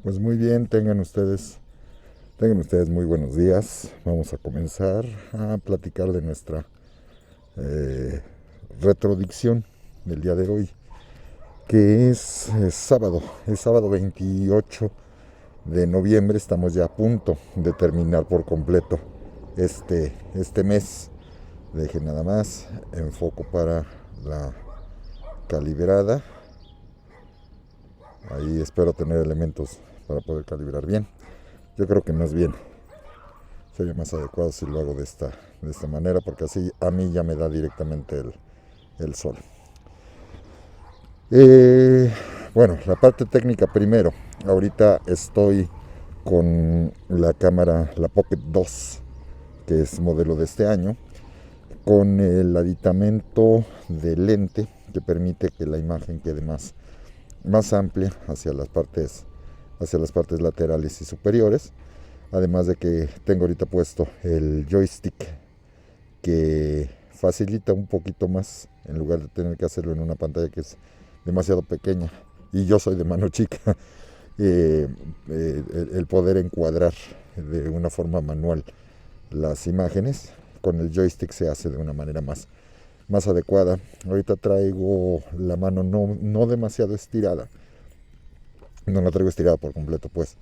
Pues muy bien, tengan ustedes muy buenos días. Vamos a comenzar a platicar de nuestra eh, retrodicción del día de hoy, que es sábado 28 de noviembre. Estamos ya a punto de terminar por completo este mes. Deje nada más enfoco para la calibrada. Ahí espero tener elementos para poder calibrar bien. Yo creo que más bien sería más adecuado si lo hago de esta manera, porque así a mí ya me da directamente el sol. Bueno, la parte técnica primero. Ahorita estoy con la cámara, la Pocket 2, que es modelo de este año, con el aditamento de lente que permite que la imagen quede más amplia hacia las partes laterales y superiores. Además de que tengo ahorita puesto el joystick, que facilita un poquito más en lugar de tener que hacerlo en una pantalla que es demasiado pequeña, y yo soy de mano chica. El poder encuadrar de una forma manual las imágenes con el joystick se hace de una manera más adecuada. Ahorita traigo la mano no demasiado estirada, no la traigo estirada por completo, pues,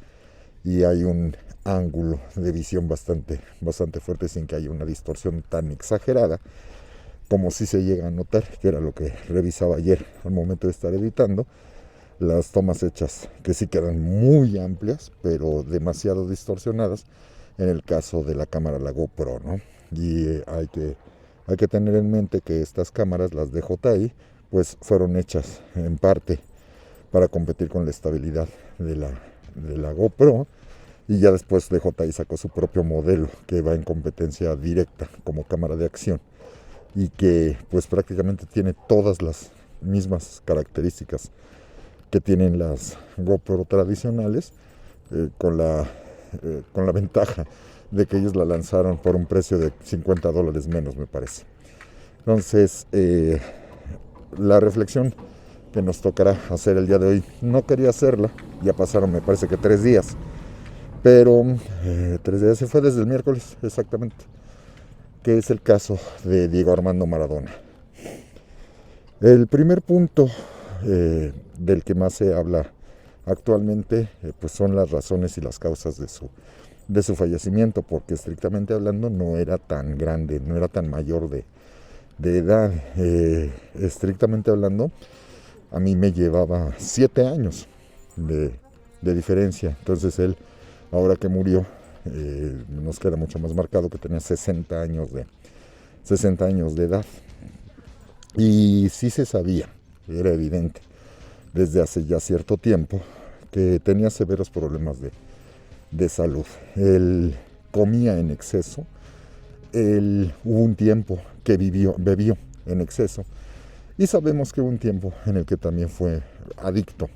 y hay un ángulo de visión bastante fuerte, sin que haya una distorsión tan exagerada como si se llega a notar, que era lo que revisaba ayer al momento de estar editando. Las tomas hechas que sí quedan muy amplias, pero demasiado distorsionadas en el caso de la cámara, la GoPro, ¿no? Y hay que tener en mente que estas cámaras, las DJI, pues fueron hechas en parte para competir con la estabilidad de la GoPro, y ya después DJI sacó su propio modelo que va en competencia directa como cámara de acción, y que pues prácticamente tiene todas las mismas características que tienen las GoPro tradicionales, con la ventaja de que ellos la lanzaron por un precio de $50 menos, me parece. Entonces, la reflexión que nos tocará hacer el día de hoy, no quería hacerla, ya pasaron me parece que 3 días, pero 3 días, se fue desde el miércoles exactamente, que es el caso de Diego Armando Maradona. El primer punto del que más se habla actualmente, pues son las razones y las causas de su fallecimiento, porque estrictamente hablando no era tan grande, no era tan mayor de edad. Estrictamente hablando, a mí me llevaba 7 años de diferencia. Entonces él, ahora que murió, nos queda mucho más marcado que tenía 60 años de edad. Y sí se sabía, era evidente desde hace ya cierto tiempo, que tenía severos problemas de salud. Él comía en exceso, hubo un tiempo que bebió en exceso, y sabemos que hubo un tiempo en el que también fue adicto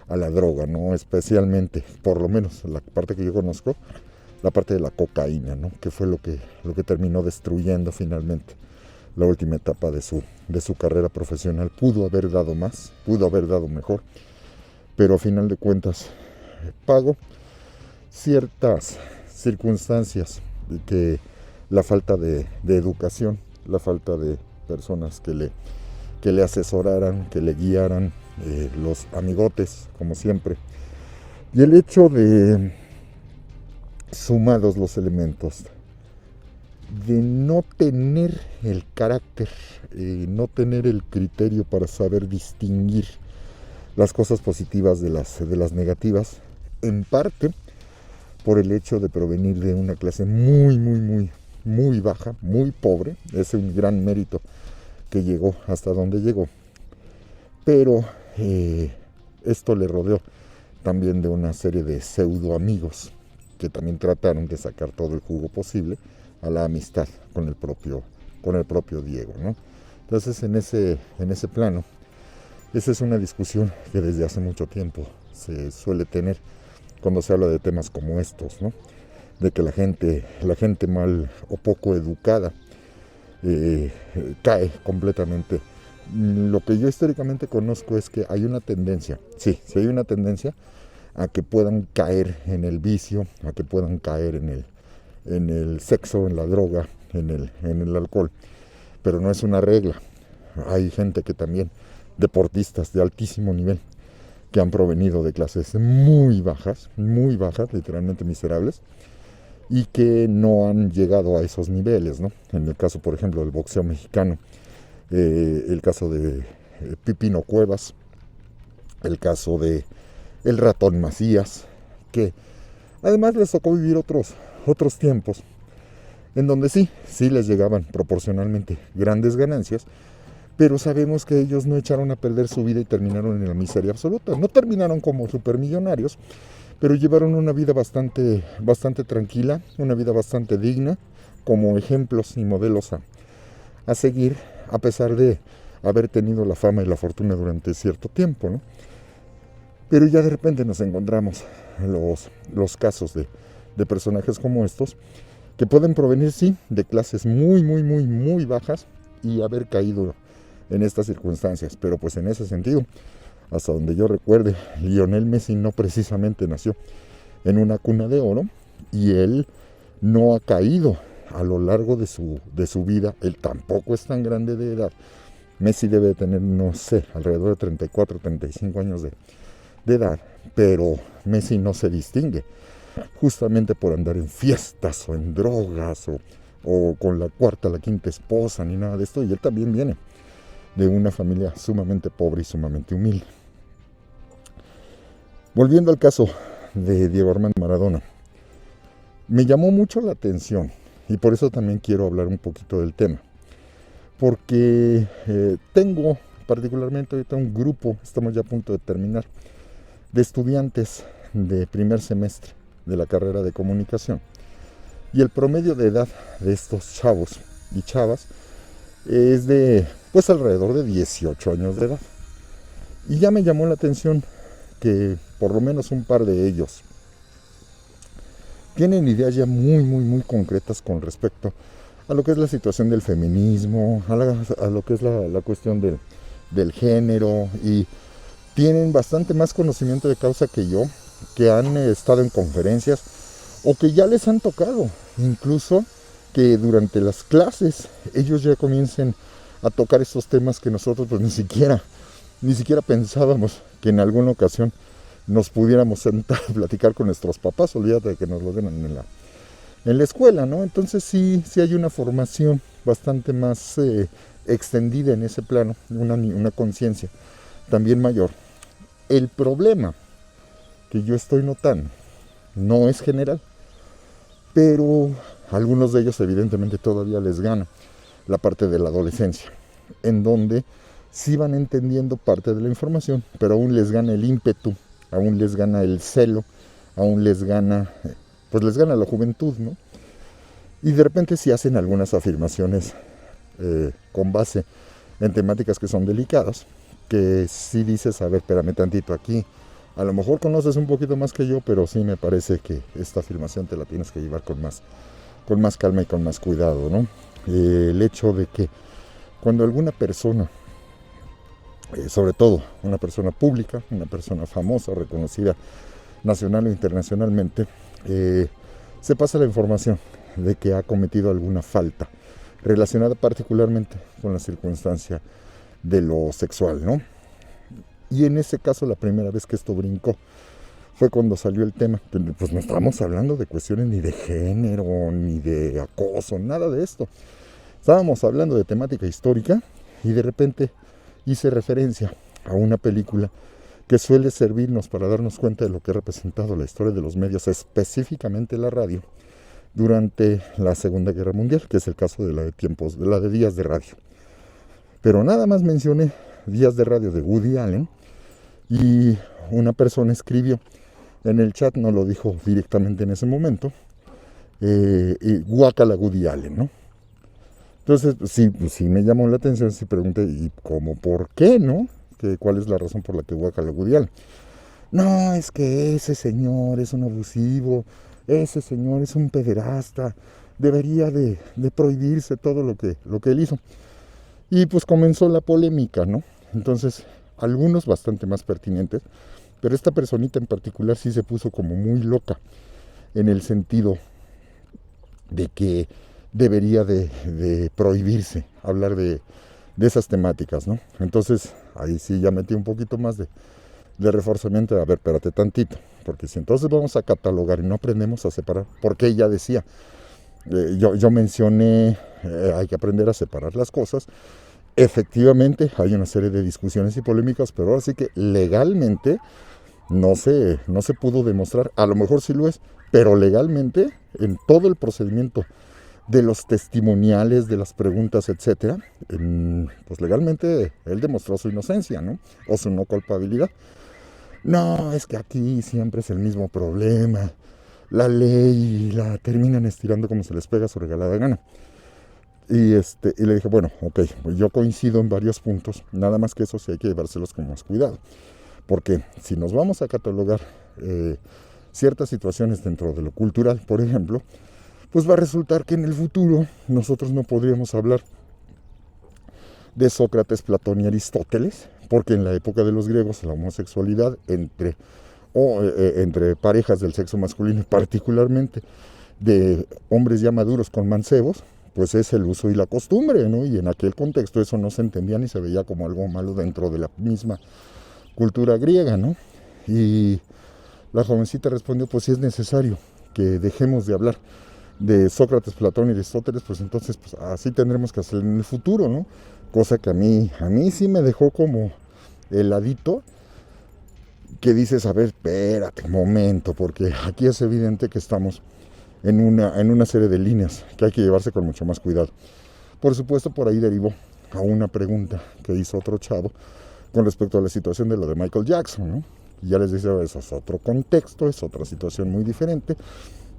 a la droga, ¿no? Especialmente, por lo menos la parte que yo conozco, la parte de la cocaína, ¿no? Que fue lo que terminó destruyendo finalmente la última etapa de su carrera profesional. Pudo haber dado más, pudo haber dado mejor, pero a final de cuentas pagó ciertas circunstancias, que la falta de educación, la falta de personas que le asesoraran, que le guiaran, los amigotes, como siempre, y el hecho de, sumados los elementos, de no tener el carácter, no tener el criterio para saber distinguir las cosas positivas de las negativas, en parte por el hecho de provenir de una clase muy baja, muy pobre. Es un gran mérito que llegó hasta donde llegó, pero esto le rodeó también de una serie de pseudo amigos que también trataron de sacar todo el jugo posible a la amistad con el propio Diego, ¿no? Entonces, en ese plano, esa es una discusión que desde hace mucho tiempo se suele tener cuando se habla de temas como estos, ¿no? De que la gente mal o poco educada cae completamente. Lo que yo históricamente conozco es que hay una tendencia, sí hay una tendencia a que puedan caer en el vicio, a que puedan caer en el sexo, en la droga, en el alcohol, pero no es una regla. Hay gente que también, deportistas de altísimo nivel, que han provenido de clases muy bajas, literalmente miserables, y que no han llegado a esos niveles, ¿no? En el caso, por ejemplo, del boxeo mexicano, el caso de Pipino Cuevas, el caso de el Ratón Macías, que además les tocó vivir otros tiempos en donde sí les llegaban proporcionalmente grandes ganancias, pero sabemos que ellos no echaron a perder su vida y terminaron en la miseria absoluta. No terminaron como supermillonarios, pero llevaron una vida bastante tranquila, una vida bastante digna, como ejemplos y modelos a seguir, a pesar de haber tenido la fama y la fortuna durante cierto tiempo, ¿no? Pero ya de repente nos encontramos los casos de personajes como estos, que pueden provenir, sí, de clases muy bajas y haber caído en estas circunstancias. Pero pues en ese sentido, hasta donde yo recuerde, Lionel Messi no precisamente nació en una cuna de oro, y él no ha caído a lo largo de su vida. Él tampoco es tan grande de edad. Messi debe tener, no sé, alrededor de 34, 35 años de edad, pero Messi no se distingue justamente por andar en fiestas o en drogas o con la cuarta, la quinta esposa, ni nada de esto. Y él también viene de una familia sumamente pobre y sumamente humilde. Volviendo al caso de Diego Armando Maradona, me llamó mucho la atención, y por eso también quiero hablar un poquito del tema, porque tengo particularmente ahorita un grupo, estamos ya a punto de terminar, de estudiantes de primer semestre de la carrera de comunicación, y el promedio de edad de estos chavos y chavas es de pues alrededor de 18 años de edad. Y ya me llamó la atención que por lo menos un par de ellos tienen ideas ya muy concretas con respecto a lo que es la situación del feminismo, a lo que es la cuestión del género, y tienen bastante más conocimiento de causa que yo, que han estado en conferencias o que ya les han tocado, incluso que durante las clases ellos ya comiencen a tocar estos temas que nosotros pues ni siquiera pensábamos que en alguna ocasión nos pudiéramos sentar a platicar con nuestros papás. Olvídate de que nos lo den en la escuela, ¿no? Entonces sí hay una formación bastante más extendida en ese plano, una conciencia también mayor. El problema que yo estoy notando no es general, pero a algunos de ellos evidentemente todavía les gana la parte de la adolescencia, en donde sí van entendiendo parte de la información, pero aún les gana el ímpetu, aún les gana el celo, aún les gana la juventud, ¿no? Y de repente sí hacen algunas afirmaciones con base en temáticas que son delicadas, que sí dices, a ver, espérame tantito, aquí a lo mejor conoces un poquito más que yo, pero sí me parece que esta afirmación te la tienes que llevar con más calma y con más cuidado, ¿no? El hecho de que cuando alguna persona, sobre todo una persona pública, una persona famosa, reconocida nacional o internacionalmente, se pasa la información de que ha cometido alguna falta relacionada particularmente con la circunstancia de lo sexual, ¿no? Y en ese caso la primera vez que esto brincó fue cuando salió el tema. Pues no estábamos hablando de cuestiones ni de género, ni de acoso, nada de esto. Estábamos hablando de temática histórica, y de repente hice referencia a una película que suele servirnos para darnos cuenta de lo que ha representado la historia de los medios, específicamente la radio, durante la Segunda Guerra Mundial, que es el caso de la de Días de Radio. Pero nada más mencioné Días de Radio de Woody Allen y una persona escribió en el chat, no lo dijo directamente en ese momento, guácala Woody Allen, ¿no? Entonces, sí me llamó la atención, sí pregunté, ¿y cómo, por qué, no? ¿Cuál es la razón por la que guácala Woody Allen? No, es que ese señor es un abusivo, ese señor es un pederasta, debería de prohibirse todo lo que él hizo. Y pues comenzó la polémica, ¿no? Entonces, algunos bastante más pertinentes, pero esta personita en particular sí se puso como muy loca, en el sentido de que debería de prohibirse hablar de esas temáticas, ¿no? Entonces, ahí sí ya metí un poquito más de reforzamiento. A ver, espérate tantito, porque si entonces vamos a catalogar y no aprendemos a separar, porque ella decía, yo mencioné, hay que aprender a separar las cosas. Efectivamente, hay una serie de discusiones y polémicas, pero ahora sí que legalmente no se pudo demostrar, a lo mejor sí lo es, pero legalmente, en todo el procedimiento de los testimoniales, de las preguntas, etcétera, pues legalmente él demostró su inocencia, ¿no? O su no culpabilidad. No, es que aquí siempre es el mismo problema. La ley la terminan estirando como se les pega su regalada gana. Y le dije, bueno, ok, pues yo coincido en varios puntos, nada más que eso sí hay que llevárselos con más cuidado. Porque si nos vamos a catalogar ciertas situaciones dentro de lo cultural, por ejemplo, pues va a resultar que en el futuro nosotros no podríamos hablar de Sócrates, Platón y Aristóteles, porque en la época de los griegos la homosexualidad entre parejas del sexo masculino, particularmente de hombres ya maduros con mancebos, pues es el uso y la costumbre, ¿no? Y en aquel contexto eso no se entendía ni se veía como algo malo dentro de la misma cultura griega, ¿no? Y la jovencita respondió, pues si es necesario que dejemos de hablar de Sócrates, Platón y Aristóteles, pues entonces pues, así tendremos que hacer en el futuro, ¿no? Cosa que a mí sí me dejó como heladito, que dices, a ver, espérate un momento, porque aquí es evidente que estamos en una serie de líneas que hay que llevarse con mucho más cuidado. Por supuesto, por ahí derivó a una pregunta que hizo otro chavo con respecto a la situación de lo de Michael Jackson, ¿no? Y ya les decía, eso es otro contexto, es otra situación muy diferente,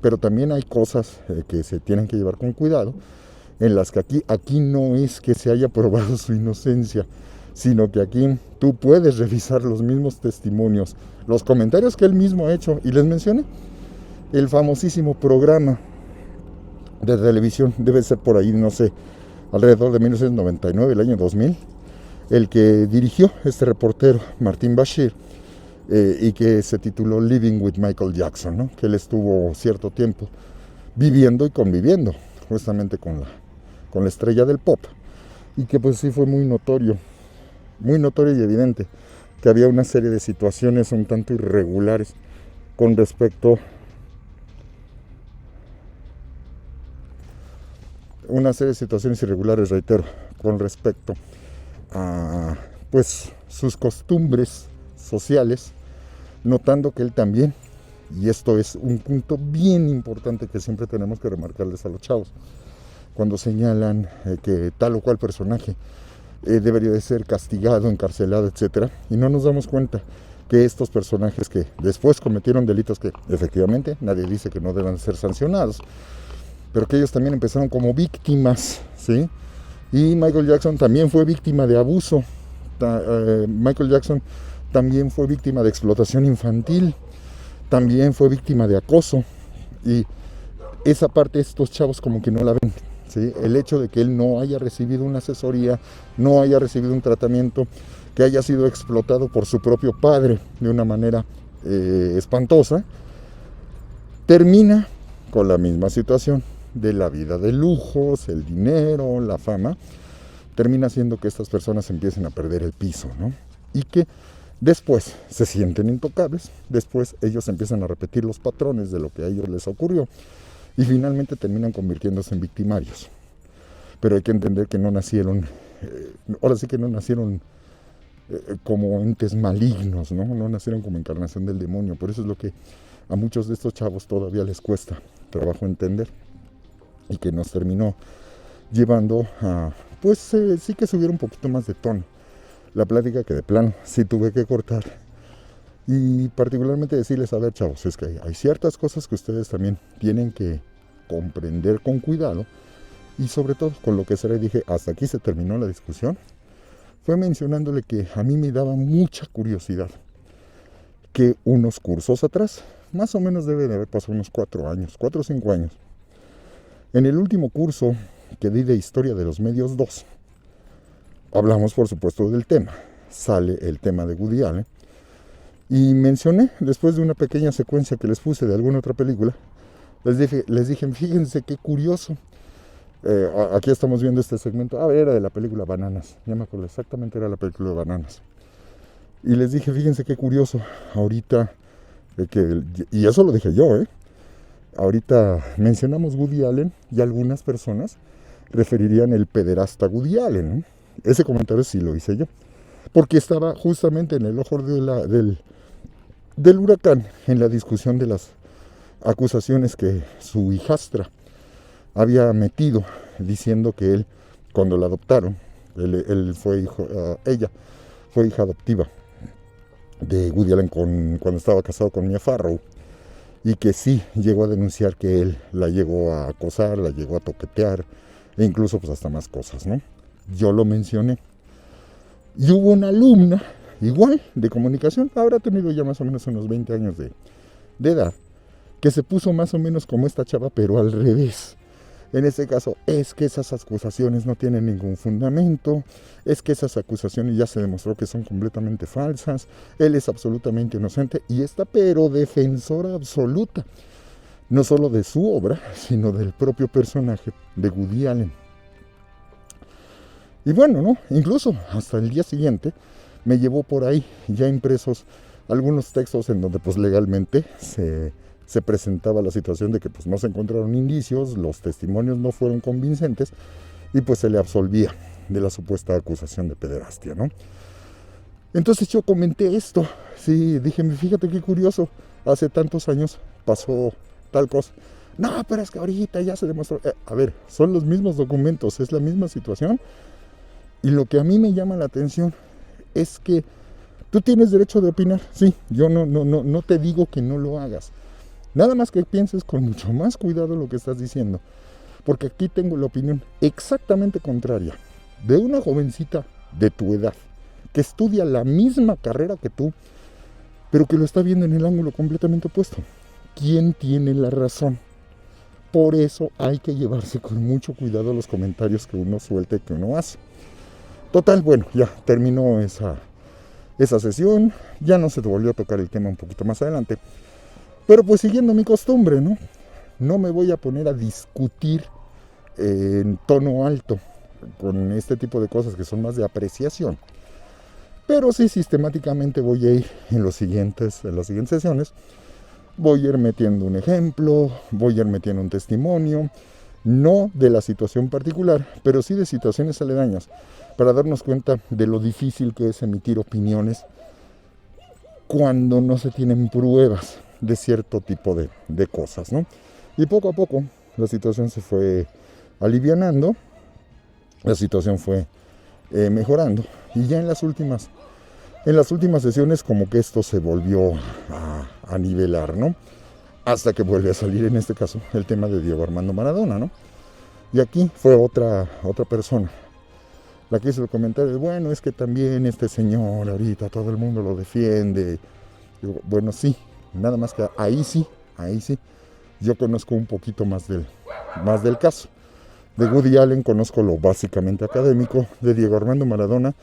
pero también hay cosas que se tienen que llevar con cuidado, en las que aquí no es que se haya probado su inocencia, sino que aquí tú puedes revisar los mismos testimonios, los comentarios que él mismo ha hecho, y les mencioné el famosísimo programa de televisión, debe ser por ahí, no sé, alrededor de 1999, el año 2000, el que dirigió este reportero, Martín Bashir, y que se tituló Living with Michael Jackson, ¿no? Que él estuvo cierto tiempo viviendo y conviviendo justamente con la estrella del pop, y que pues sí fue muy notorio y evidente que había una serie de situaciones un tanto irregulares con respecto reitero, con respecto a pues sus costumbres sociales, notando que él también, y esto es un punto bien importante que siempre tenemos que remarcarles a los chavos, cuando señalan que tal o cual personaje debería de ser castigado, encarcelado, etcétera, y no nos damos cuenta que estos personajes que después cometieron delitos que efectivamente nadie dice que no deban ser sancionados, pero que ellos también empezaron como víctimas, ¿sí? Y Michael Jackson también fue víctima de abuso, Michael Jackson también fue víctima de explotación infantil, también fue víctima de acoso, y esa parte estos chavos como que no la ven, ¿sí? El hecho de que él no haya recibido una asesoría, no haya recibido un tratamiento, que haya sido explotado por su propio padre de una manera espantosa, termina con la misma situación de la vida de lujos, el dinero, la fama, termina haciendo que estas personas empiecen a perder el piso, ¿no? Y que después se sienten intocables, después ellos empiezan a repetir los patrones de lo que a ellos les ocurrió y finalmente terminan convirtiéndose en victimarios. Pero hay que entender que no nacieron, ahora sí que no nacieron como entes malignos, ¿no? No nacieron como encarnación del demonio. Por eso es lo que a muchos de estos chavos todavía les cuesta trabajo entender, y que nos terminó llevando a, pues sí que subir un poquito más de tono la plática, que de plano sí tuve que cortar, y particularmente decirles, a ver, chavos, es que hay ciertas cosas que ustedes también tienen que comprender con cuidado, y sobre todo con lo que será, dije, hasta aquí se terminó la discusión, fue mencionándole que a mí me daba mucha curiosidad que unos cursos atrás, más o menos debe de haber pasado unos 4 o 5 años, en el último curso que di de Historia de los Medios 2, hablamos por supuesto del tema, sale el tema de Woody Allen, y mencioné, después de una pequeña secuencia que les puse de alguna otra película, les dije, fíjense qué curioso, aquí estamos viendo este segmento, era de la película Bananas, ya me acuerdo exactamente, era la película de Bananas, y les dije, fíjense qué curioso, ahorita, y eso lo dije yo, ahorita mencionamos Woody Allen, y algunas personas referirían el pederasta Woody Allen, ¿no? Ese comentario sí lo hice yo, porque estaba justamente en el ojo del huracán, en la discusión de las acusaciones que su hijastra había metido, diciendo que él, cuando la adoptaron, él fue ella fue hija adoptiva de Woody Allen cuando estaba casado con Mia Farrow, y que sí llegó a denunciar que él la llegó a acosar, la llegó a toquetear, e incluso pues hasta más cosas, ¿no? Yo lo mencioné. Y hubo una alumna, igual, de comunicación, habrá tenido ya más o menos unos 20 años de edad, que se puso más o menos como esta chava, pero al revés. En este caso, es que esas acusaciones no tienen ningún fundamento, es que esas acusaciones ya se demostró que son completamente falsas, él es absolutamente inocente, y esta pero defensora absoluta, no solo de su obra, sino del propio personaje de Woody Allen. Y bueno, ¿no? Incluso hasta el día siguiente me llevó por ahí ya impresos algunos textos en donde pues legalmente se presentaba la situación de que pues no se encontraron indicios, los testimonios no fueron convincentes, y pues se le absolvía de la supuesta acusación de pederastia, ¿no? Entonces yo comenté esto, sí, dije, fíjate qué curioso, hace tantos años pasó tal cosa. No, pero es que ahorita ya se demostró. A ver, son los mismos documentos, es la misma situación. Y lo que a mí me llama la atención es que tú tienes derecho de opinar. Sí, yo no te digo que no lo hagas. Nada más que pienses con mucho más cuidado lo que estás diciendo. Porque aquí tengo la opinión exactamente contraria de una jovencita de tu edad que estudia la misma carrera que tú, pero que lo está viendo en el ángulo completamente opuesto. ¿Quién tiene la razón? Por eso hay que llevarse con mucho cuidado los comentarios que uno suelta y que uno hace. Total, bueno, ya terminó esa sesión, ya no se volvió a tocar el tema un poquito más adelante, pero pues siguiendo mi costumbre, ¿no? No me voy a poner a discutir en tono alto con este tipo de cosas que son más de apreciación, pero sí sistemáticamente voy a ir en las siguientes sesiones, voy a ir metiendo un ejemplo, voy a ir metiendo un testimonio, no de la situación particular, pero sí de situaciones aledañas, para darnos cuenta de lo difícil que es emitir opiniones cuando no se tienen pruebas de cierto tipo de cosas, ¿no? Y poco a poco la situación se fue alivianando, la situación fue mejorando, y ya en las últimas sesiones como que esto se volvió a nivelar, ¿no? Hasta que vuelve a salir, en este caso, el tema de Diego Armando Maradona, ¿no? Y aquí fue otra persona la que hizo el comentario, bueno, es que también este señor ahorita todo el mundo lo defiende. Digo, bueno, sí, nada más que ahí sí, yo conozco un poquito más del caso. De Woody Allen conozco lo básicamente académico, de Diego Armando Maradona,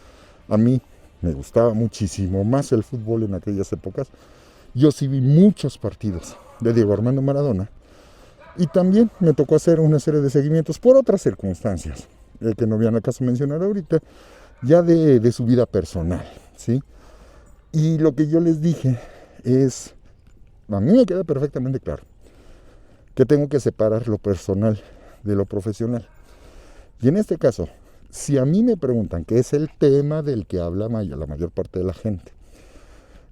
a mí me gustaba muchísimo más el fútbol en aquellas épocas. Yo sí vi muchos partidos de Diego Armando Maradona, y también me tocó hacer una serie de seguimientos por otras circunstancias, que no viene al caso mencionar ahorita, ya de su vida personal, ¿sí? Y lo que yo les dije es, a mí me queda perfectamente claro, que tengo que separar lo personal de lo profesional. Y en este caso, Si a mí me preguntan, qué es el tema del que habla la mayor parte de la gente,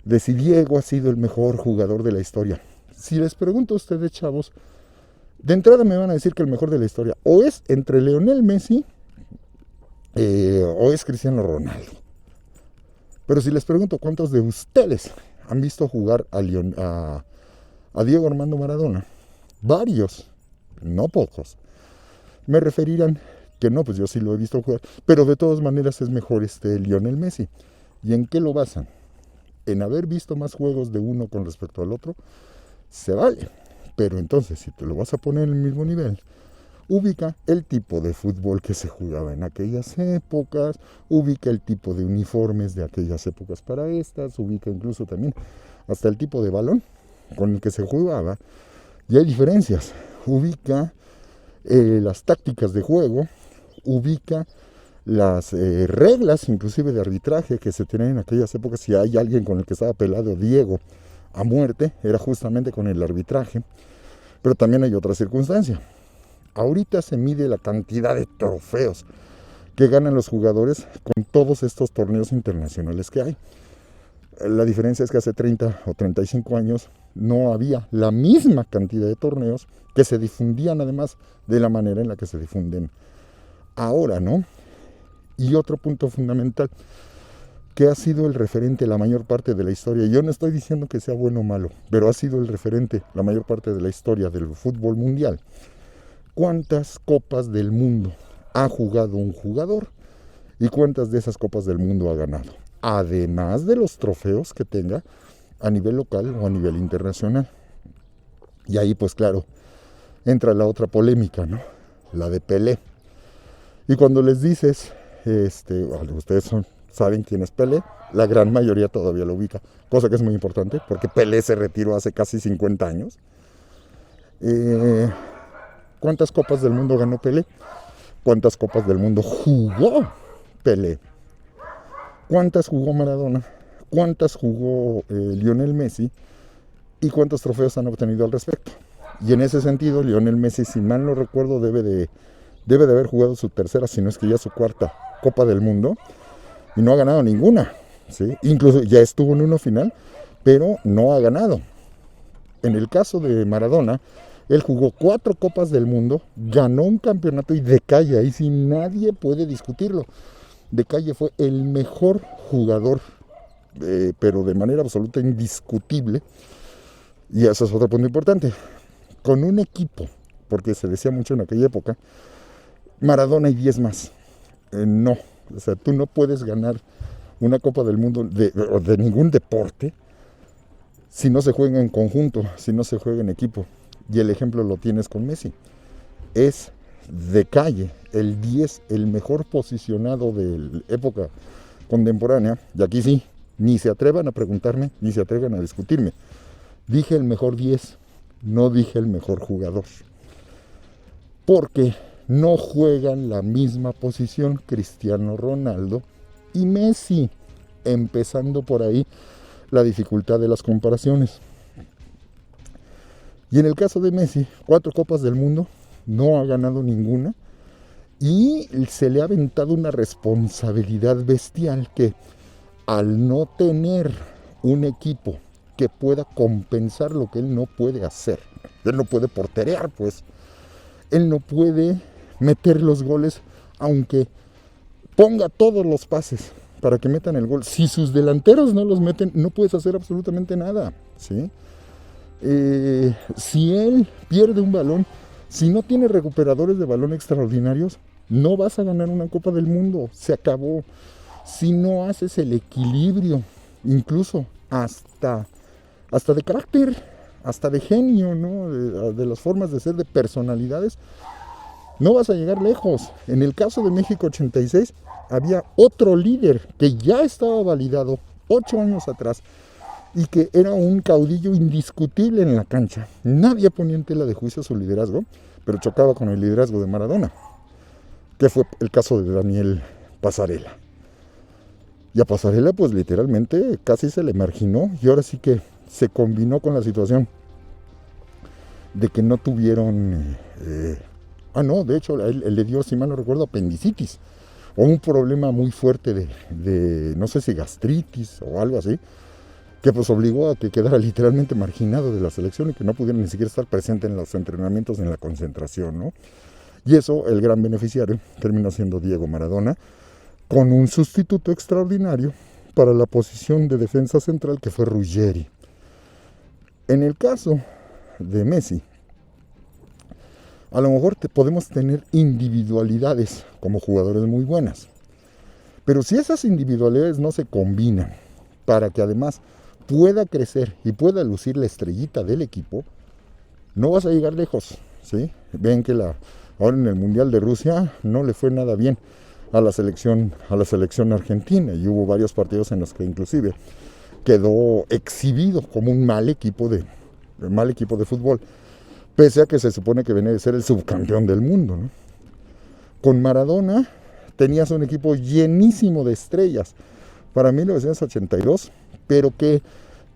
de si Diego ha sido el mejor jugador de la historia. Si les pregunto a ustedes, chavos, de entrada me van a decir que el mejor de la historia o es entre Lionel Messi o es Cristiano Ronaldo. Pero si les pregunto cuántos de ustedes han visto jugar a Diego Armando Maradona, varios, no pocos, me referirán que no, pues yo sí lo he visto jugar, pero de todas maneras es mejor Lionel Messi. ¿Y en qué lo basan? En haber visto más juegos de uno con respecto al otro, se vale. Pero entonces, si te lo vas a poner en el mismo nivel, ubica el tipo de fútbol que se jugaba en aquellas épocas, ubica el tipo de uniformes de aquellas épocas para estas, ubica incluso también hasta el tipo de balón con el que se jugaba. Y hay diferencias. Ubica las tácticas de juego, ubica las reglas inclusive de arbitraje que se tenían en aquellas épocas. Si hay alguien con el que estaba pelado Diego a muerte, era justamente con el arbitraje. Pero también hay otra circunstancia. Ahorita se mide la cantidad de trofeos que ganan los jugadores con todos estos torneos internacionales que hay. La diferencia es que hace 30 o 35 años no había la misma cantidad de torneos que se difundían además de la manera en la que se difunden ahora, ¿no? Y otro punto fundamental, que ha sido el referente la mayor parte de la historia. Yo no estoy diciendo que sea bueno o malo, pero ha sido el referente la mayor parte de la historia del fútbol mundial. ¿Cuántas copas del mundo ha jugado un jugador? ¿Y cuántas de esas copas del mundo ha ganado? Además de los trofeos que tenga a nivel local o a nivel internacional. Y ahí, pues claro, entra la otra polémica, ¿no? La de Pelé. Y cuando les dices, ustedes saben quién es Pelé, la gran mayoría todavía lo ubica, cosa que es muy importante, porque Pelé se retiró hace casi 50 años. ¿Cuántas copas del mundo ganó Pelé? ¿Cuántas copas del mundo jugó Pelé? ¿Cuántas jugó Maradona? ¿Cuántas jugó Lionel Messi? ¿Y cuántos trofeos han obtenido al respecto? Y en ese sentido, Lionel Messi, si mal no recuerdo, debe de haber jugado su tercera, si no es que ya su cuarta Copa del Mundo, y no ha ganado ninguna, ¿sí? Incluso ya estuvo en una final, pero no ha ganado. En el caso de Maradona, él jugó 4 Copas del Mundo, ganó un campeonato y de calle, ahí sí nadie puede discutirlo. De calle fue el mejor jugador, pero de manera absoluta indiscutible. Y eso es otro punto importante. Con un equipo, porque se decía mucho en aquella época, Maradona y 10 más. No, o sea, tú no puedes ganar una Copa del Mundo de ningún deporte si no se juega en conjunto, si no se juega en equipo. Y el ejemplo lo tienes con Messi. Es de calle, el 10, el mejor posicionado de la época contemporánea. Y aquí sí, ni se atrevan a preguntarme, ni se atrevan a discutirme. Dije el mejor 10, no dije el mejor jugador. Porque no juegan la misma posición Cristiano Ronaldo y Messi. Empezando por ahí la dificultad de las comparaciones. Y en el caso de Messi, 4 Copas del Mundo, no ha ganado ninguna y se le ha aventado una responsabilidad bestial que al no tener un equipo que pueda compensar lo que él no puede hacer, él no puede porterear, pues, él no puede meter los goles aunque ponga todos los pases para que metan el gol. Si sus delanteros no los meten, no puedes hacer absolutamente nada, ¿sí? Si él pierde un balón, si no tiene recuperadores de balón extraordinarios, no vas a ganar una Copa del Mundo, se acabó. Si no haces el equilibrio, incluso hasta de carácter, hasta de genio, ¿no? de las formas de ser, de personalidades, no vas a llegar lejos. En el caso de México 86, había otro líder que ya estaba validado 8 años atrás, y que era un caudillo indiscutible en la cancha. Nadie ponía en tela de juicio su liderazgo, pero chocaba con el liderazgo de Maradona, que fue el caso de Daniel Passarella. Y a Passarella, pues literalmente casi se le marginó, y ahora sí que se combinó con la situación de que no tuvieron... de hecho, él le dio, si mal no recuerdo, apendicitis. o un problema muy fuerte de no sé si gastritis o algo así, que pues obligó a que quedara literalmente marginado de la selección y que no pudiera ni siquiera estar presente en los entrenamientos, en la concentración, ¿no? Y eso, el gran beneficiario, terminó siendo Diego Maradona, con un sustituto extraordinario para la posición de defensa central que fue Ruggeri. En el caso de Messi, a lo mejor podemos tener individualidades como jugadores muy buenas, pero si esas individualidades no se combinan para que además pueda crecer y pueda lucir la estrellita del equipo, no vas a llegar lejos, ¿sí? Ven que ahora en el Mundial de Rusia no le fue nada bien a la selección argentina, y hubo varios partidos en los que inclusive quedó exhibido como un mal equipo de fútbol, pese a que se supone que venía de ser el subcampeón del mundo, ¿no? Con Maradona tenías un equipo llenísimo de estrellas para 1982, pero que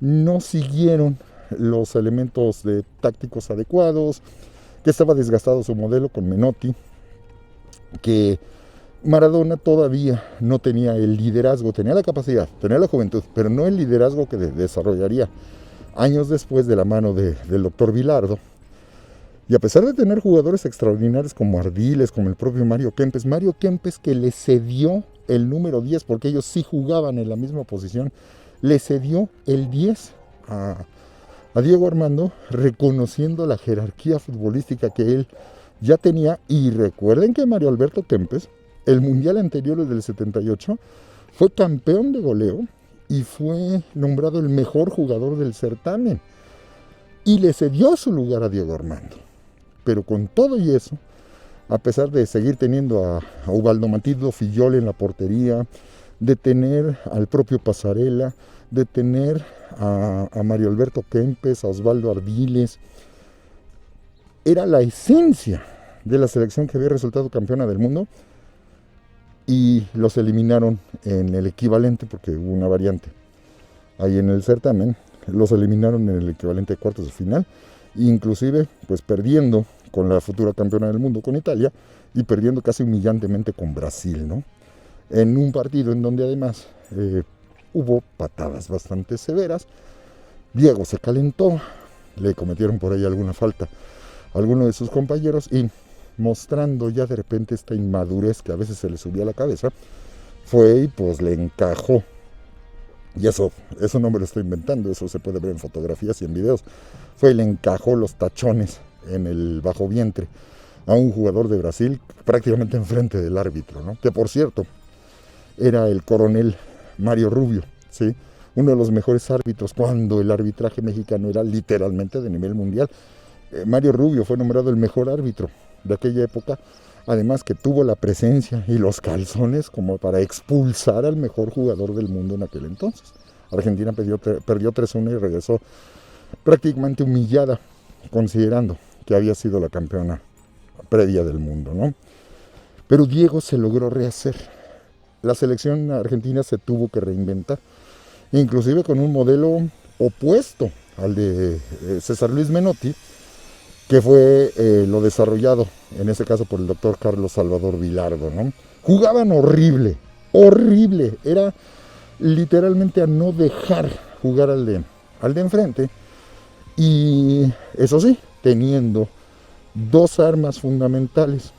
no siguieron los elementos tácticos adecuados, que estaba desgastado su modelo con Menotti, que Maradona todavía no tenía el liderazgo, tenía la capacidad, tenía la juventud, pero no el liderazgo que desarrollaría años después de la mano del doctor Bilardo. Y a pesar de tener jugadores extraordinarios como Ardiles, como el propio Mario Kempes que le cedió el número 10, porque ellos sí jugaban en la misma posición, le cedió el 10 a Diego Armando, reconociendo la jerarquía futbolística que él ya tenía. Y recuerden que Mario Alberto Kempes, el mundial anterior, el del 78, fue campeón de goleo y fue nombrado el mejor jugador del certamen. Y le cedió su lugar a Diego Armando. Pero con todo y eso, a pesar de seguir teniendo a Ubaldo Matildo Fillol en la portería, de tener al propio Pasarela, de tener a Mario Alberto Kempes, a Osvaldo Ardiles, era la esencia de la selección que había resultado campeona del mundo, y los eliminaron en el equivalente, porque hubo una variante ahí en el certamen, los eliminaron en el equivalente de cuartos de final, inclusive pues perdiendo con la futura campeona del mundo, con Italia, y perdiendo casi humillantemente con Brasil, ¿no? En un partido en donde además hubo patadas bastante severas. Diego se calentó, le cometieron por ahí alguna falta a alguno de sus compañeros, y mostrando ya de repente esta inmadurez que a veces se le subía a la cabeza, fue y pues le encajó. Y eso no me lo estoy inventando, eso se puede ver en fotografías y en videos. Fue y le encajó los tachones en el bajo vientre a un jugador de Brasil, prácticamente enfrente del árbitro, ¿no? Que por cierto, era el coronel Mario Rubio, ¿sí? Uno de los mejores árbitros cuando el arbitraje mexicano era literalmente de nivel mundial. Mario Rubio fue nombrado el mejor árbitro de aquella época, además que tuvo la presencia y los calzones como para expulsar al mejor jugador del mundo en aquel entonces. Argentina perdió 3-1 y regresó prácticamente humillada, considerando que había sido la campeona previa del mundo, ¿no? Pero Diego se logró rehacer. La selección argentina se tuvo que reinventar, inclusive con un modelo opuesto al de César Luis Menotti, que fue lo desarrollado en ese caso por el doctor Carlos Salvador Vilardo, ¿no? Jugaban horrible, era literalmente a no dejar jugar al de enfrente, y eso sí, teniendo dos armas fundamentales.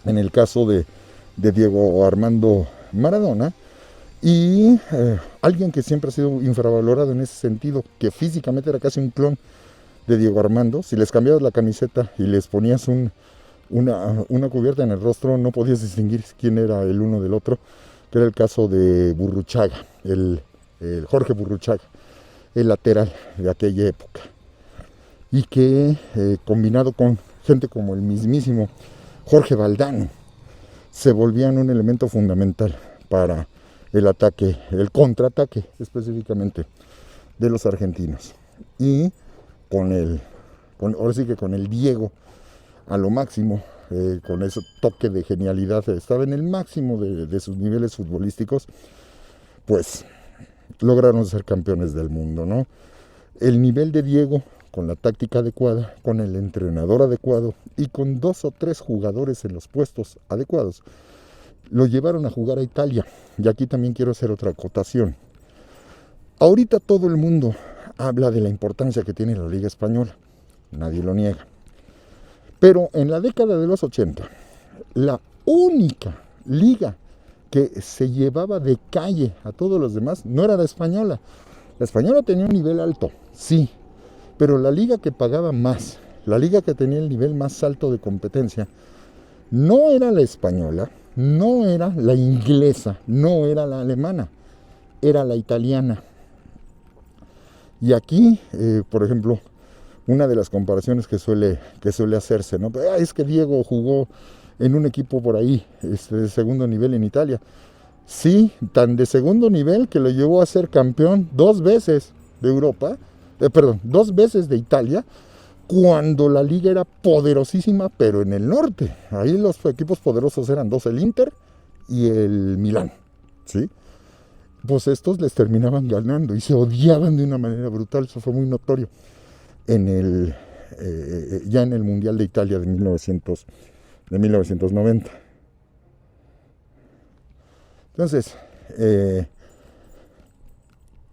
En el caso de Diego Armando Maradona, y alguien que siempre ha sido infravalorado en ese sentido, que físicamente era casi un clon de Diego Armando. Si les cambiabas la camiseta y les ponías una cubierta en el rostro, no podías distinguir quién era el uno del otro, que era el caso de Burruchaga, el Jorge Burruchaga, el lateral de aquella época, y que combinado con gente como el mismísimo Jorge Valdano, se volvían un elemento fundamental para el ataque, el contraataque específicamente de los argentinos. Y ahora sí que con el Diego a lo máximo, con ese toque de genialidad, estaba en el máximo de sus niveles futbolísticos, pues lograron ser campeones del mundo, ¿no? El nivel de Diego, con la táctica adecuada, con el entrenador adecuado y con 2 o 3 jugadores en los puestos adecuados, lo llevaron a jugar a Italia. Y aquí también quiero hacer otra acotación. Ahorita todo el mundo habla de la importancia que tiene la Liga Española. Nadie lo niega. Pero en la década de los 80, la única liga que se llevaba de calle a todos los demás no era la española. La española tenía un nivel alto, sí, pero la liga que pagaba más, la liga que tenía el nivel más alto de competencia, no era la española, no era la inglesa, no era la alemana, era la italiana. Y aquí, por ejemplo, una de las comparaciones que suele hacerse, ¿no? Es que Diego jugó en un equipo por ahí, de segundo nivel en Italia. Sí, tan de segundo nivel que lo llevó a ser campeón 2 veces de Europa, 2 veces de Italia, cuando la liga era poderosísima, pero en el norte. Ahí los equipos poderosos eran 2, el Inter y el Milán, ¿sí? Pues estos les terminaban ganando y se odiaban de una manera brutal. Eso fue muy notorio ya en el Mundial de Italia de 1990. Entonces,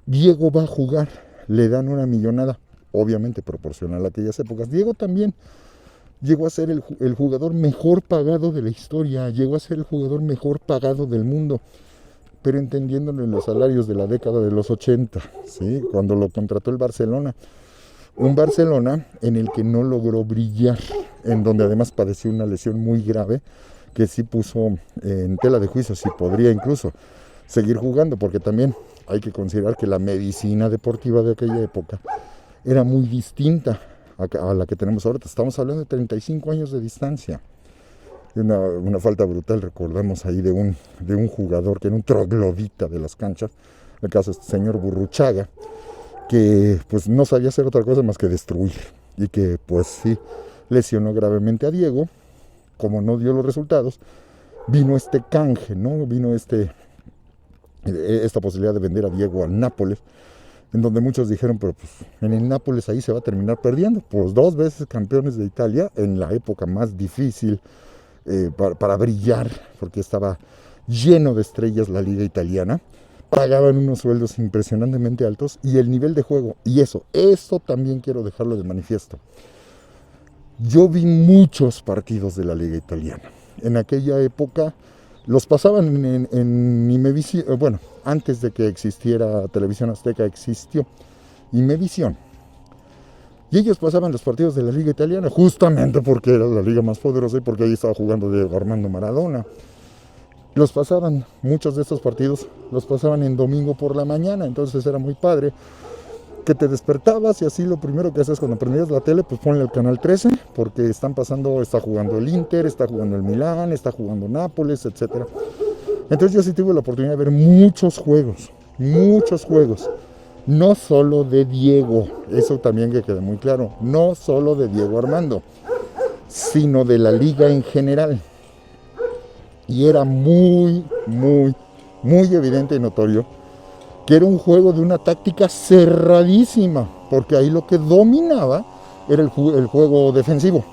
Diego va a jugar, le dan una millonada, obviamente proporcional a aquellas épocas. Diego también llegó a ser el jugador mejor pagado de la historia, llegó a ser el jugador mejor pagado del mundo, pero entendiéndolo en los salarios de la década de los 80, ¿sí? Cuando lo contrató el Barcelona. Un Barcelona en el que no logró brillar, en donde además padeció una lesión muy grave que sí puso en tela de juicio si podría incluso seguir jugando, porque también hay que considerar que la medicina deportiva de aquella época era muy distinta a la que tenemos ahora. Estamos hablando de 35 años de distancia. Una falta brutal, recordamos ahí de un jugador que era un troglodita de las canchas, en el caso de este señor Burruchaga, que pues no sabía hacer otra cosa más que destruir, y que pues sí lesionó gravemente a Diego. Como no dio los resultados, vino este canje, ¿no? Vino esta posibilidad de vender a Diego al Nápoles, en donde muchos dijeron, pero pues en el Nápoles ahí se va a terminar perdiendo. Pues 2 veces campeones de Italia, en la época más difícil para brillar, porque estaba lleno de estrellas la liga italiana, pagaban unos sueldos impresionantemente altos, y el nivel de juego, y eso también quiero dejarlo de manifiesto. Yo vi muchos partidos de la liga italiana. En aquella época los pasaban en Imevisión. Bueno, antes de que existiera Televisión Azteca existió Imevisión. Y ellos pasaban los partidos de la liga italiana justamente porque era la liga más poderosa y porque ahí estaba jugando Diego Armando Maradona. Los pasaban, muchos de estos partidos los pasaban en domingo por la mañana, entonces era muy padre que te despertabas y así lo primero que haces cuando prendías la tele, pues ponle el canal 13, porque está jugando el Inter, está jugando el Milán, está jugando Nápoles, etc. Entonces yo sí tuve la oportunidad de ver muchos juegos, no solo de Diego, eso también que quede muy claro, no solo de Diego Armando, sino de la liga en general. Y era muy evidente y notorio que era un juego de una táctica cerradísima, porque ahí lo que dominaba era el juego defensivo.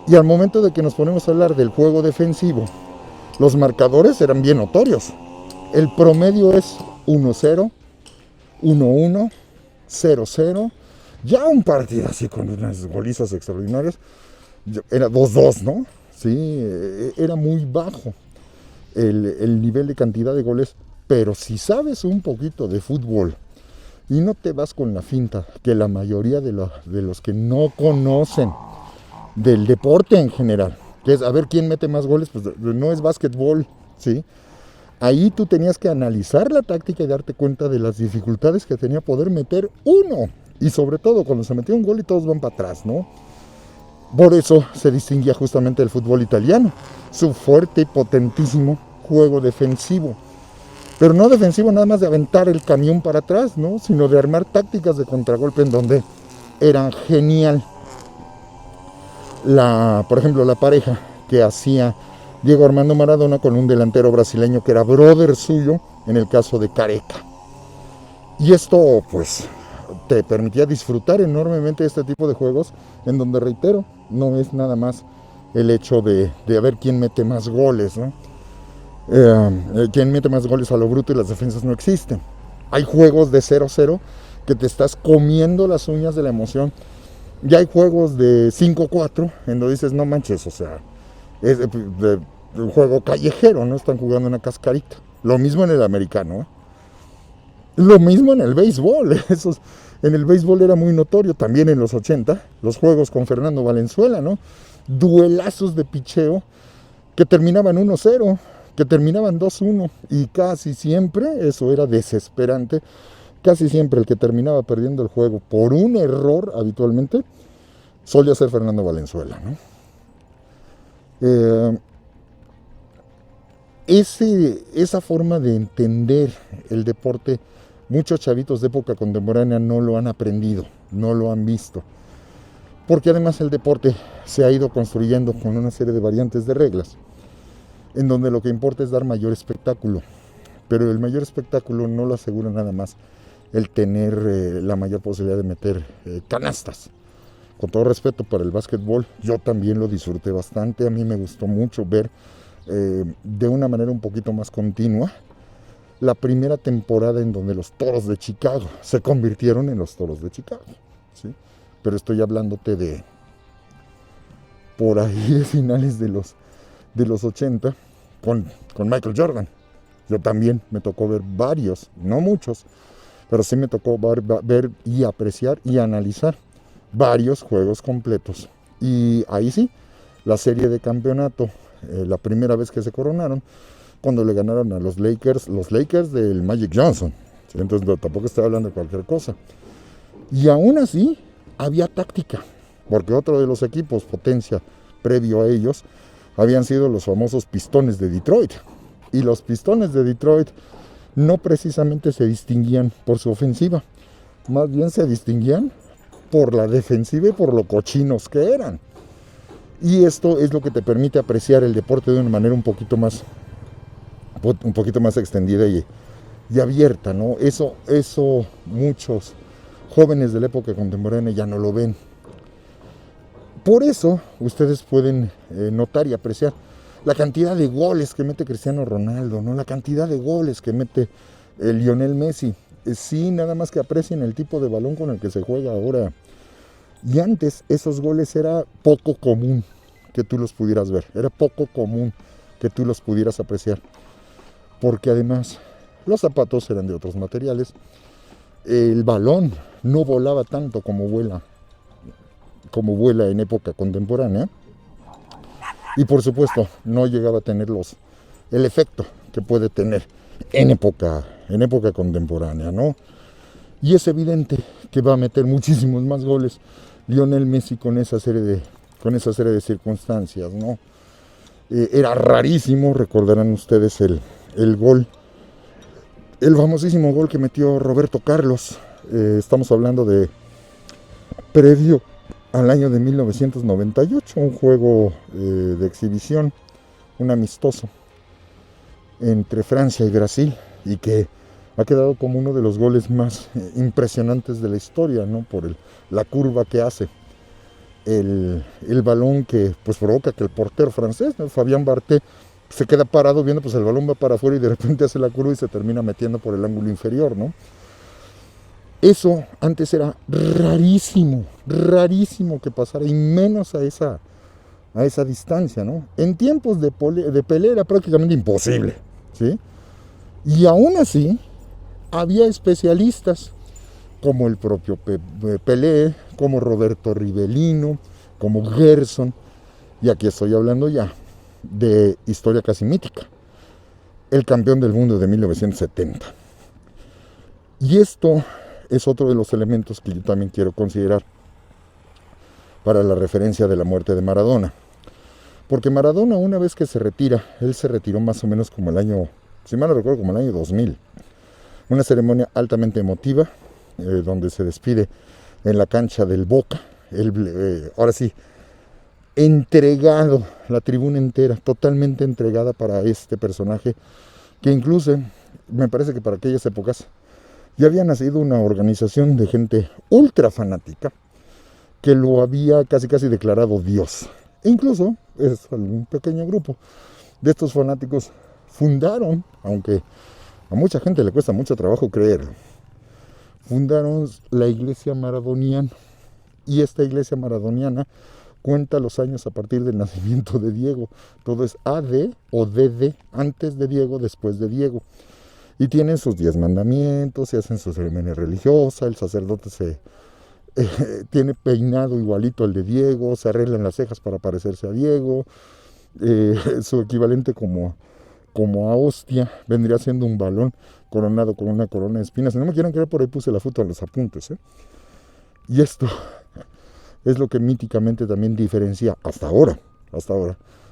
Y al momento de que nos ponemos a hablar del juego defensivo, los marcadores eran bien notorios. El promedio es 1-0, 1-1, 0-0. Ya un partido así con unas golizas extraordinarias, era 2-2, ¿no? Sí, era muy bajo el nivel de cantidad de goles. Pero si sabes un poquito de fútbol y no te vas con la finta que la mayoría de los que no conocen del deporte en general, que es a ver quién mete más goles, pues no es básquetbol, ¿sí? Ahí tú tenías que analizar la táctica y darte cuenta de las dificultades que tenía poder meter uno. Y sobre todo cuando se metía un gol y todos van para atrás, ¿no? Por eso se distinguía justamente el fútbol italiano, su fuerte y potentísimo juego defensivo. Pero no defensivo nada más de aventar el camión para atrás, ¿no? Sino de armar tácticas de contragolpe en donde eran genial. Por ejemplo, la pareja que hacía Diego Armando Maradona con un delantero brasileño que era brother suyo, en el caso de Careca. Y esto, pues, te permitía disfrutar enormemente de este tipo de juegos, en donde, reitero, no es nada más el hecho de ver quién mete más goles, ¿no? Quien mete más goles a lo bruto y las defensas no existen. Hay juegos de 0-0 que te estás comiendo las uñas de la emoción. Ya hay juegos de 5-4 en donde dices, no manches, o sea, es un juego callejero, no están jugando una cascarita. Lo mismo en el americano, ¿eh? Lo mismo en el béisbol. En el béisbol era muy notorio, también en los 80, los juegos con Fernando Valenzuela, ¿no? Duelazos de picheo que terminaban 1-0, que terminaban 2-1, y casi siempre, eso era desesperante, casi siempre el que terminaba perdiendo el juego por un error habitualmente solía ser Fernando Valenzuela, ¿no? Esa forma de entender el deporte, muchos chavitos de época contemporánea no lo han aprendido, no lo han visto, porque además el deporte se ha ido construyendo con una serie de variantes de reglas, en donde lo que importa es dar mayor espectáculo, pero el mayor espectáculo no lo asegura nada más el tener la mayor posibilidad de meter canastas. Con todo respeto para el básquetbol, yo también lo disfruté bastante, a mí me gustó mucho ver de una manera un poquito más continua la primera temporada en donde los Toros de Chicago se convirtieron en los Toros de Chicago, ¿sí? Pero estoy hablándote de por ahí de finales de los 80 con Michael Jordan. Yo también me tocó ver varios, no muchos, pero sí me tocó ver y apreciar y analizar varios juegos completos. Y ahí sí, la serie de campeonato, la primera vez que se coronaron, cuando le ganaron a los Lakers del Magic Johnson. ¿Sí? Entonces tampoco estoy hablando de cualquier cosa. Y aún así, había táctica, porque otro de los equipos potencia previo a ellos habían sido los famosos Pistones de Detroit. Y los Pistones de Detroit no precisamente se distinguían por su ofensiva, más bien se distinguían por la defensiva y por lo cochinos que eran. Y esto es lo que te permite apreciar el deporte de una manera un poquito más extendida y abierta, ¿no? Eso muchos jóvenes de la época contemporánea ya no lo ven. Por eso ustedes pueden notar y apreciar la cantidad de goles que mete Cristiano Ronaldo, ¿no? La cantidad de goles que mete Lionel Messi. Sí, nada más que aprecien el tipo de balón con el que se juega ahora. Y antes esos goles era poco común que tú los pudieras ver, era poco común que tú los pudieras apreciar, porque además los zapatos eran de otros materiales, el balón no volaba tanto como vuela en época contemporánea, y por supuesto no llegaba a tener el efecto que puede tener en época contemporánea, ¿no? Y es evidente que va a meter muchísimos más goles Lionel Messi con esa serie de circunstancias, ¿no? Era rarísimo, recordarán ustedes el gol, el famosísimo gol que metió Roberto Carlos. Estamos hablando de previo al año de 1998, un juego de exhibición, un amistoso entre Francia y Brasil, y que ha quedado como uno de los goles más impresionantes de la historia, ¿no? Por la curva que hace el balón, que pues provoca que el portero francés, ¿no? Fabien Barthez, se queda parado viendo, pues el balón va para afuera y de repente hace la curva y se termina metiendo por el ángulo inferior, ¿no? Eso antes era rarísimo que pasara, y menos a esa distancia, ¿no? En tiempos de Pelé era prácticamente imposible, ¿sí? Y aún así había especialistas como el propio Pelé, como Roberto Rivelino, como Gerson, y aquí estoy hablando ya de historia casi mítica, el campeón del mundo de 1970. Y esto es otro de los elementos que yo también quiero considerar para la referencia de la muerte de Maradona. Porque Maradona, una vez que se retira, él se retiró más o menos como el año, si mal no recuerdo, como el año 2000. Una ceremonia altamente emotiva, donde se despide en la cancha del Boca. Ahora sí, entregado, la tribuna entera, totalmente entregada para este personaje, que incluso, me parece que para aquellas épocas, ya había nacido una organización de gente ultra fanática, que lo había casi declarado Dios. E incluso es un pequeño grupo de estos fanáticos fundaron, aunque a mucha gente le cuesta mucho trabajo creerlo, fundaron la iglesia maradoniana. Y esta iglesia maradoniana cuenta los años a partir del nacimiento de Diego. Todo es AD o DD, antes de Diego, después de Diego. Y tienen sus 10 mandamientos, se hacen su ceremonia religiosa, el sacerdote tiene peinado igualito al de Diego, se arreglan las cejas para parecerse a Diego, su equivalente como a hostia vendría siendo un balón coronado con una corona de espinas. Si no me quieren creer, por ahí puse la foto en los apuntes. Y esto es lo que míticamente también diferencia, hasta ahora,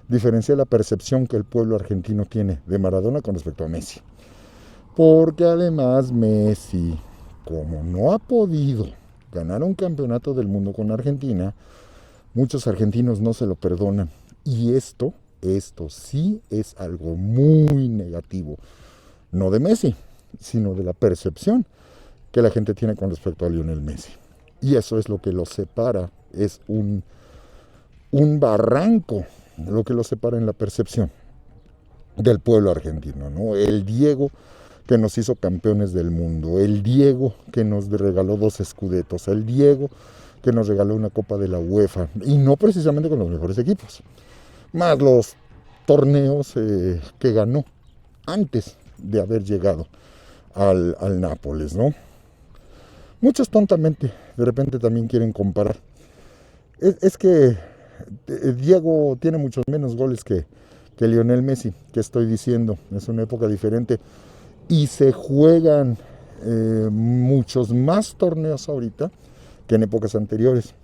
diferencia la percepción que el pueblo argentino tiene de Maradona con respecto a Messi. Porque además Messi, como no ha podido ganar un campeonato del mundo con Argentina, muchos argentinos no se lo perdonan. Y esto sí es algo muy negativo. No de Messi, sino de la percepción que la gente tiene con respecto a Lionel Messi. Y eso es lo que los separa, es un barranco lo que los separa en la percepción del pueblo argentino, ¿no? El Diego que nos hizo campeones del mundo, el Diego que nos regaló 2 escudetos, el Diego que nos regaló una Copa de la UEFA, y no precisamente con los mejores equipos, más los torneos que ganó antes de haber llegado al Nápoles, ¿no? Muchos tontamente de repente también quieren comparar. Es que Diego tiene muchos menos goles que Lionel Messi, que estoy diciendo, es una época diferente. Y se juegan muchos más torneos ahorita que en épocas anteriores.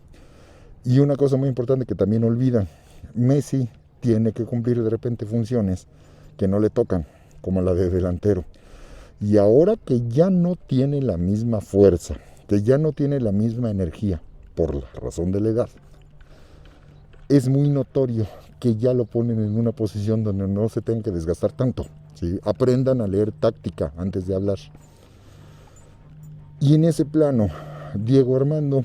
Y una cosa muy importante que también olvidan, Messi tiene que cumplir de repente funciones que no le tocan, como la de delantero. Y ahora que ya no tiene la misma fuerza, que ya no tiene la misma energía, por la razón de la edad, es muy notorio que ya lo ponen en una posición donde no se tenga que desgastar tanto. ¿Sí? Aprendan a leer táctica antes de hablar. Y en ese plano, Diego Armando,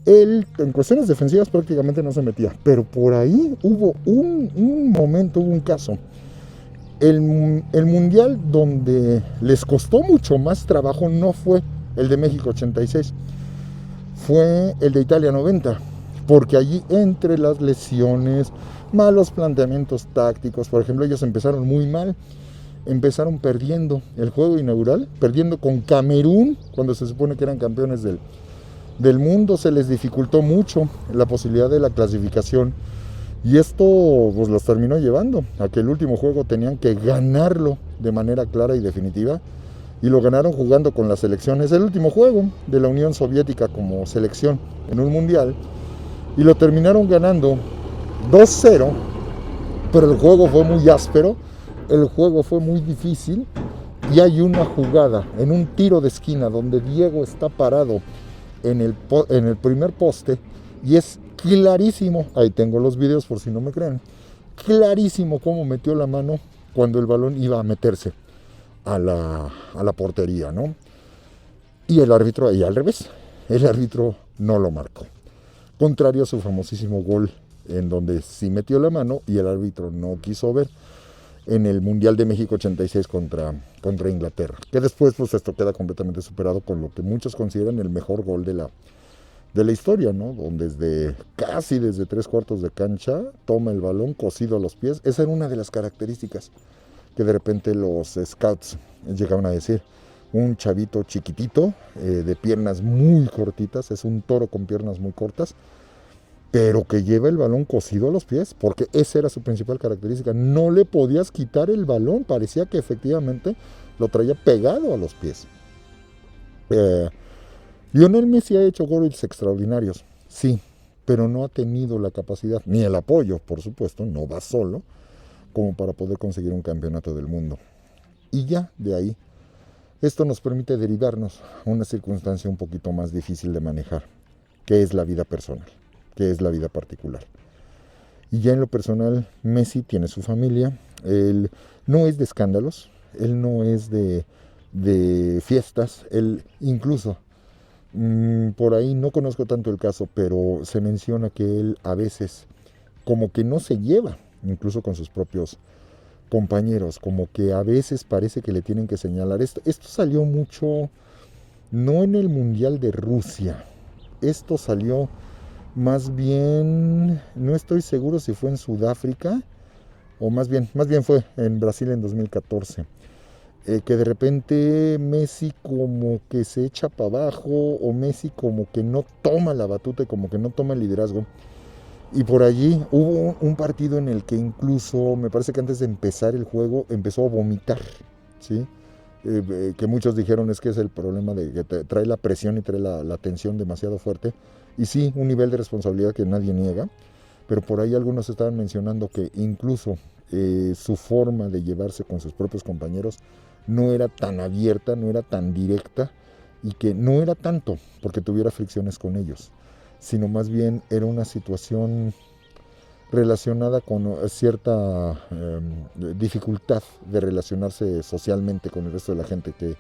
él en cuestiones defensivas prácticamente no se metía, pero por ahí hubo un momento, hubo un caso. El mundial donde les costó mucho más trabajo no fue el de México 86, fue el de Italia 90, porque allí entre las lesiones, malos planteamientos tácticos, por ejemplo, ellos empezaron muy mal, empezaron perdiendo el juego inaugural, perdiendo con Camerún, cuando se supone que eran campeones del mundo, se les dificultó mucho la posibilidad de la clasificación, y esto pues los terminó llevando a que el último juego tenían que ganarlo de manera clara y definitiva, y lo ganaron jugando con la selección. Es el último juego de la Unión Soviética como selección en un mundial, y lo terminaron ganando 2-0, pero el juego fue muy áspero, el juego fue muy difícil, y hay una jugada en un tiro de esquina donde Diego está parado en el primer poste, y es clarísimo, ahí tengo los videos por si no me creen, clarísimo cómo metió la mano cuando el balón iba a meterse a la portería, ¿no? Y el árbitro ahí al revés, el árbitro no lo marcó, contrario a su famosísimo gol en donde sí metió la mano y el árbitro no quiso ver en el Mundial de México 86 contra Inglaterra, que después pues esto queda completamente superado con lo que muchos consideran el mejor gol de la historia, ¿no? Donde casi desde 3/4 de cancha toma el balón cosido a los pies. Esa era una de las características que de repente los scouts llegaban a decir. Un chavito chiquitito, de piernas muy cortitas, es un toro con piernas muy cortas, pero que lleva el balón cosido a los pies, porque esa era su principal característica. No le podías quitar el balón, parecía que efectivamente lo traía pegado a los pies. Lionel Messi ha hecho goles extraordinarios, sí, pero no ha tenido la capacidad, ni el apoyo, por supuesto, no va solo, como para poder conseguir un campeonato del mundo. Y ya de ahí, esto nos permite derivarnos a una circunstancia un poquito más difícil de manejar, que es la vida personal, que es la vida particular. Y ya en lo personal, Messi tiene su familia, él no es de escándalos, él no es de fiestas, él incluso, por ahí no conozco tanto el caso, pero se menciona que él a veces como que no se lleva, incluso con sus propios compañeros, como que a veces parece que le tienen que señalar. Esto salió mucho, no en el Mundial de Rusia, esto salió más bien, no estoy seguro si fue en Sudáfrica, o más bien fue en Brasil en 2014, que de repente Messi como que se echa para abajo, o Messi como que no toma la batuta y como que no toma el liderazgo. Y por allí hubo un partido en el que incluso, me parece que antes de empezar el juego, empezó a vomitar, ¿sí? Que muchos dijeron es que es el problema de que trae la presión y trae la tensión demasiado fuerte. Y sí, un nivel de responsabilidad que nadie niega, pero por ahí algunos estaban mencionando que incluso su forma de llevarse con sus propios compañeros no era tan abierta, no era tan directa, y que no era tanto porque tuviera fricciones con ellos, sino más bien era una situación relacionada con cierta dificultad de relacionarse socialmente con el resto de la gente, que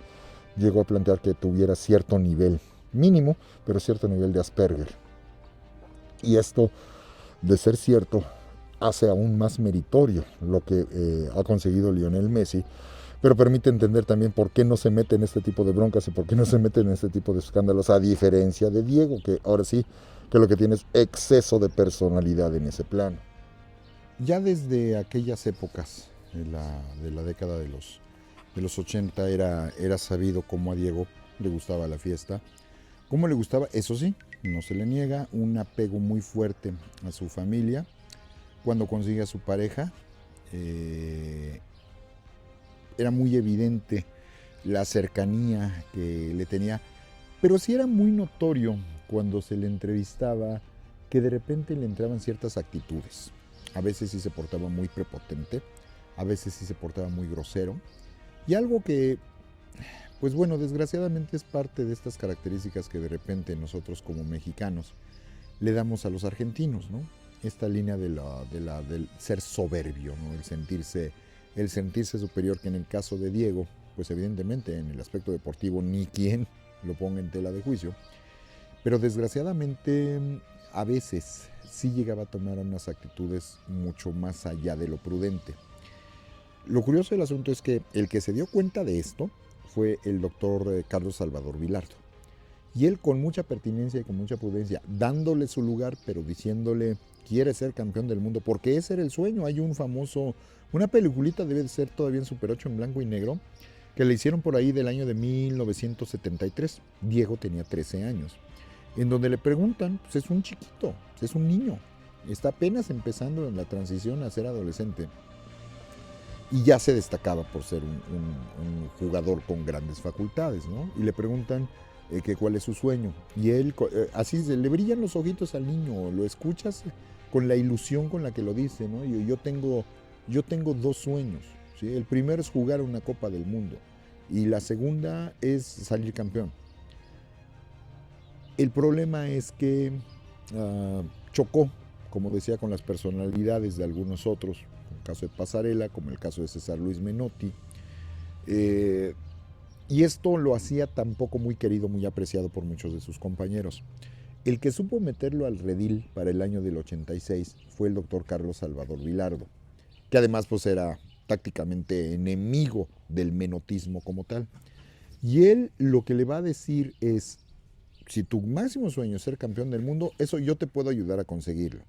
llegó a plantear que tuviera cierto nivel, mínimo, pero cierto nivel de Asperger. Y esto, de ser cierto, hace aún más meritorio lo que ha conseguido Lionel Messi, pero permite entender también por qué no se mete en este tipo de broncas y por qué no se mete en este tipo de escándalos, a diferencia de Diego, que ahora sí, que lo que tiene es exceso de personalidad en ese plano. Ya desde aquellas épocas de la década de los 80 era sabido cómo a Diego le gustaba la fiesta, cómo le gustaba, eso sí, no se le niega, un apego muy fuerte a su familia. Cuando consigue a su pareja, era muy evidente la cercanía que le tenía, pero sí era muy notorio cuando se le entrevistaba que de repente le entraban ciertas actitudes. A veces sí se portaba muy prepotente, a veces sí se portaba muy grosero, y algo que, pues bueno, desgraciadamente es parte de estas características que de repente nosotros como mexicanos le damos a los argentinos, ¿no? Esta línea del ser soberbio, ¿no? El sentirse superior, que en el caso de Diego, pues evidentemente en el aspecto deportivo ni quien lo ponga en tela de juicio, pero desgraciadamente a veces sí llegaba a tomar unas actitudes mucho más allá de lo prudente. Lo curioso del asunto es que el que se dio cuenta de esto fue el doctor Carlos Salvador Vilardo. Y él, con mucha pertinencia y con mucha prudencia, dándole su lugar, pero diciéndole, quiere ser campeón del mundo, porque ese era el sueño. Hay una peliculita, debe de ser todavía en Super 8 en blanco y negro, que le hicieron por ahí del año de 1973. Diego tenía 13 años. En donde le preguntan, pues es un chiquito, es un niño, está apenas empezando en la transición a ser adolescente. Y ya se destacaba por ser un jugador con grandes facultades, ¿no? Y le preguntan que cuál es su sueño. Y él, así le brillan los ojitos al niño, lo escuchas con la ilusión con la que lo dice, ¿no? Yo tengo dos sueños, ¿sí? El primero es jugar una Copa del Mundo y la segunda es salir campeón. El problema es que chocó, como decía, con las personalidades de algunos otros, como el caso de Pasarela, como el caso de César Luis Menotti, y esto lo hacía tampoco muy querido, muy apreciado por muchos de sus compañeros. El que supo meterlo al redil para el año del 86 fue el doctor Carlos Salvador Vilardo, que además pues era tácticamente enemigo del menotismo como tal. Y él lo que le va a decir es, si tu máximo sueño es ser campeón del mundo, eso yo te puedo ayudar a conseguirlo.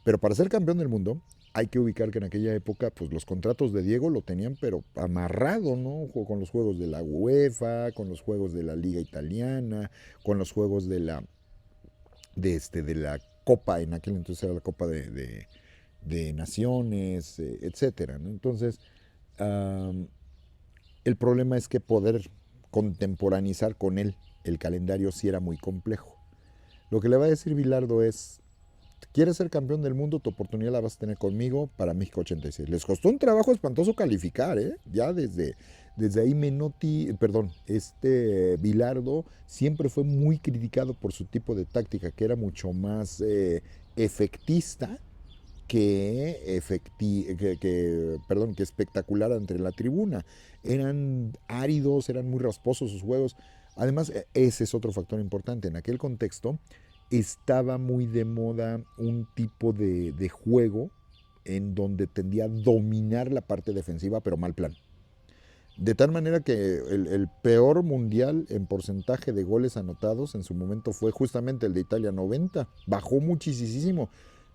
Pero para ser campeón del mundo, hay que ubicar que en aquella época, pues los contratos de Diego lo tenían, pero amarrado, ¿no? Con los juegos de la UEFA, con los juegos de la Liga Italiana, con los juegos de la Copa, en aquel entonces era la Copa de Naciones, etcétera, ¿no? Entonces, um, el problema es que poder contemporanizar con él el calendario sí era muy complejo. Lo que le va a decir Vilardo es, ¿quieres ser campeón del mundo? Tu oportunidad la vas a tener conmigo para México 86. Les costó un trabajo espantoso calificar, ¿eh? Ya desde ahí Menotti, perdón, Vilardo siempre fue muy criticado por su tipo de táctica, que era mucho más efectista que espectacular entre la tribuna. Eran áridos, eran muy rasposos sus juegos. Además, ese es otro factor importante. En aquel contexto estaba muy de moda un tipo de juego en donde tendía a dominar la parte defensiva, pero mal plan. De tal manera que el peor mundial en porcentaje de goles anotados en su momento fue justamente el de Italia 90. Bajó muchísimo.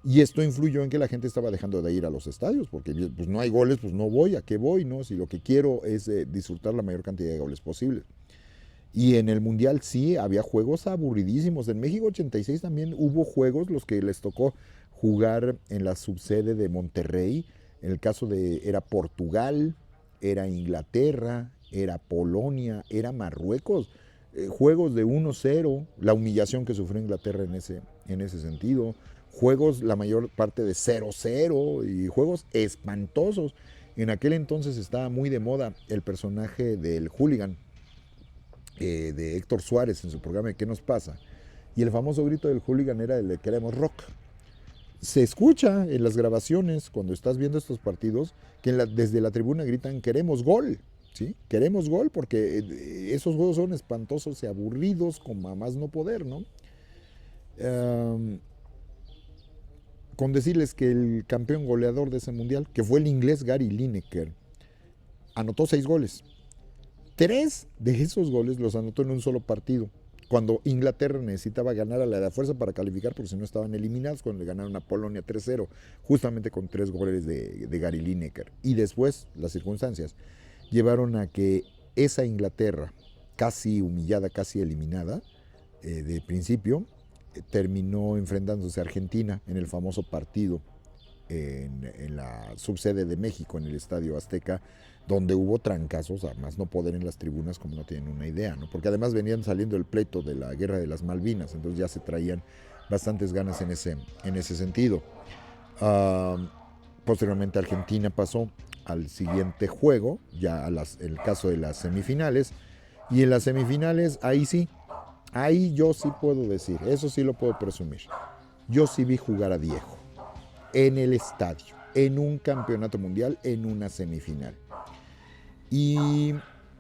Y esto influyó en que la gente estaba dejando de ir a los estadios, porque pues no hay goles, pues no voy, ¿a qué voy? ¿No? Si lo que quiero es disfrutar la mayor cantidad de goles posible. Y en el Mundial sí, había juegos aburridísimos. En México 86 también hubo juegos los que les tocó jugar en la subsede de Monterrey. En el caso de, era Portugal, era Inglaterra, era Polonia, era Marruecos. Juegos de 1-0, la humillación que sufrió Inglaterra en ese sentido. Juegos la mayor parte de 0-0 y juegos espantosos. En aquel entonces estaba muy de moda el personaje del hooligan, de Héctor Suárez en su programa de ¿Qué nos pasa? Y el famoso grito del hooligan era el de queremos rock. Se escucha en las grabaciones cuando estás viendo estos partidos que desde la tribuna gritan queremos gol, ¿sí? Queremos gol porque esos juegos son espantosos y aburridos como a más no poder, ¿no? Con decirles que el campeón goleador de ese mundial, que fue el inglés Gary Lineker, anotó 6 goles. 3 de esos goles los anotó en un solo partido, cuando Inglaterra necesitaba ganar a la de fuerza para calificar, porque si no estaban eliminados, cuando le ganaron a Polonia 3-0, justamente con 3 goles de Gary Lineker. Y después, las circunstancias llevaron a que esa Inglaterra, casi humillada, casi eliminada, de principio, terminó enfrentándose a Argentina en el famoso partido en la subsede de México, en el Estadio Azteca, donde hubo trancazos, a más no poder en las tribunas, como no tienen una idea, ¿no? Porque además venían saliendo el pleito de la guerra de las Malvinas, entonces ya se traían bastantes ganas en ese sentido. Posteriormente Argentina pasó al siguiente juego, ya el caso de las semifinales, y en las semifinales ahí yo sí puedo decir, eso sí lo puedo presumir, yo sí vi jugar a Diego en el estadio, en un campeonato mundial, en una semifinal. Y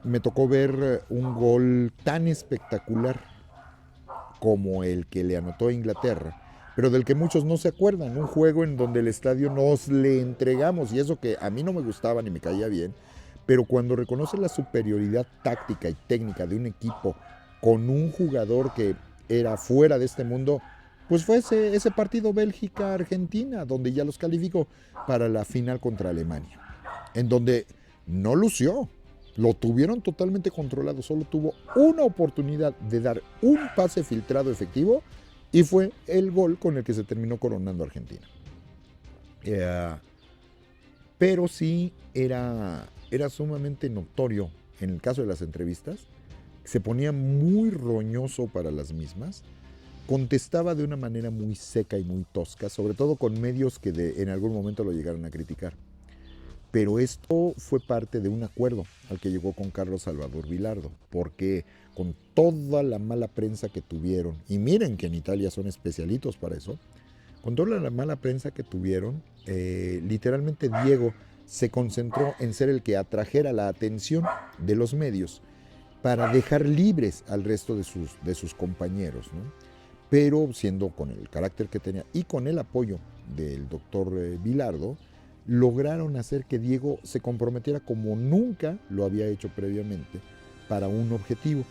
me tocó ver un gol tan espectacular como el que le anotó a Inglaterra, pero del que muchos no se acuerdan, un juego en donde el estadio nos le entregamos, y eso que a mí no me gustaba ni me caía bien, pero cuando reconoce la superioridad táctica y técnica de un equipo con un jugador que era fuera de este mundo, pues fue ese partido Bélgica-Argentina, donde ya los calificó para la final contra Alemania, en donde no lució, lo tuvieron totalmente controlado, solo tuvo una oportunidad de dar un pase filtrado efectivo y fue el gol con el que se terminó coronando Argentina. Pero sí era sumamente notorio en el caso de las entrevistas, se ponía muy roñoso para las mismas, contestaba de una manera muy seca y muy tosca, sobre todo con medios que en algún momento lo llegaron a criticar. Pero esto fue parte de un acuerdo al que llegó con Carlos Salvador Vilardo, porque con toda la mala prensa que tuvieron, y miren que en Italia son especialitos para eso, con toda la mala prensa que tuvieron, literalmente Diego se concentró en ser el que atrajera la atención de los medios para dejar libres al resto de sus compañeros, ¿no? Pero siendo con el carácter que tenía y con el apoyo del doctor Vilardo, lograron hacer que Diego se comprometiera como nunca lo había hecho previamente para un objetivo.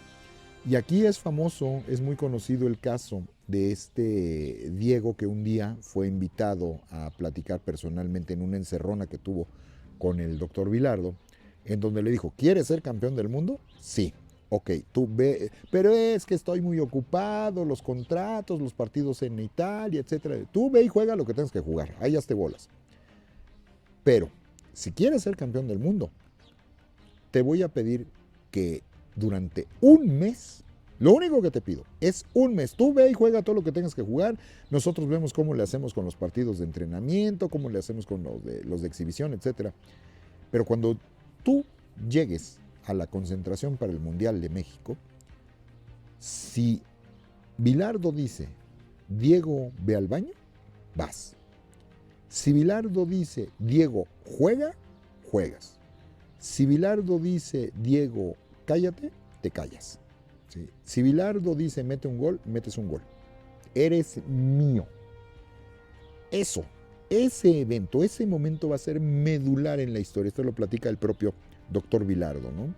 Y aquí es famoso, es muy conocido el caso de este Diego que un día fue invitado a platicar personalmente en una encerrona que tuvo con el doctor Vilardo, en donde le dijo, ¿quieres ser campeón del mundo? Sí. Ok, tú ve, pero es que estoy muy ocupado, los contratos, los partidos en Italia, etcétera. Tú ve y juega lo que tengas que jugar, ahí hazte bolas. Pero, si quieres ser campeón del mundo, te voy a pedir que durante un mes, lo único que te pido es un mes, tú ve y juega todo lo que tengas que jugar, nosotros vemos cómo le hacemos con los partidos de entrenamiento, cómo le hacemos con los de exhibición, etcétera. Pero cuando tú llegues a la concentración para el Mundial de México, si Vilardo dice, Diego ve al baño, vas. Si Vilardo dice, Diego juega, juegas. Si Vilardo dice, Diego cállate, te callas. ¿Sí? Si Vilardo dice, mete un gol, metes un gol. Eres mío. Eso ese evento, ese momento va a ser medular en la historia. Esto lo platica el propio doctor Vilardo, ¿no?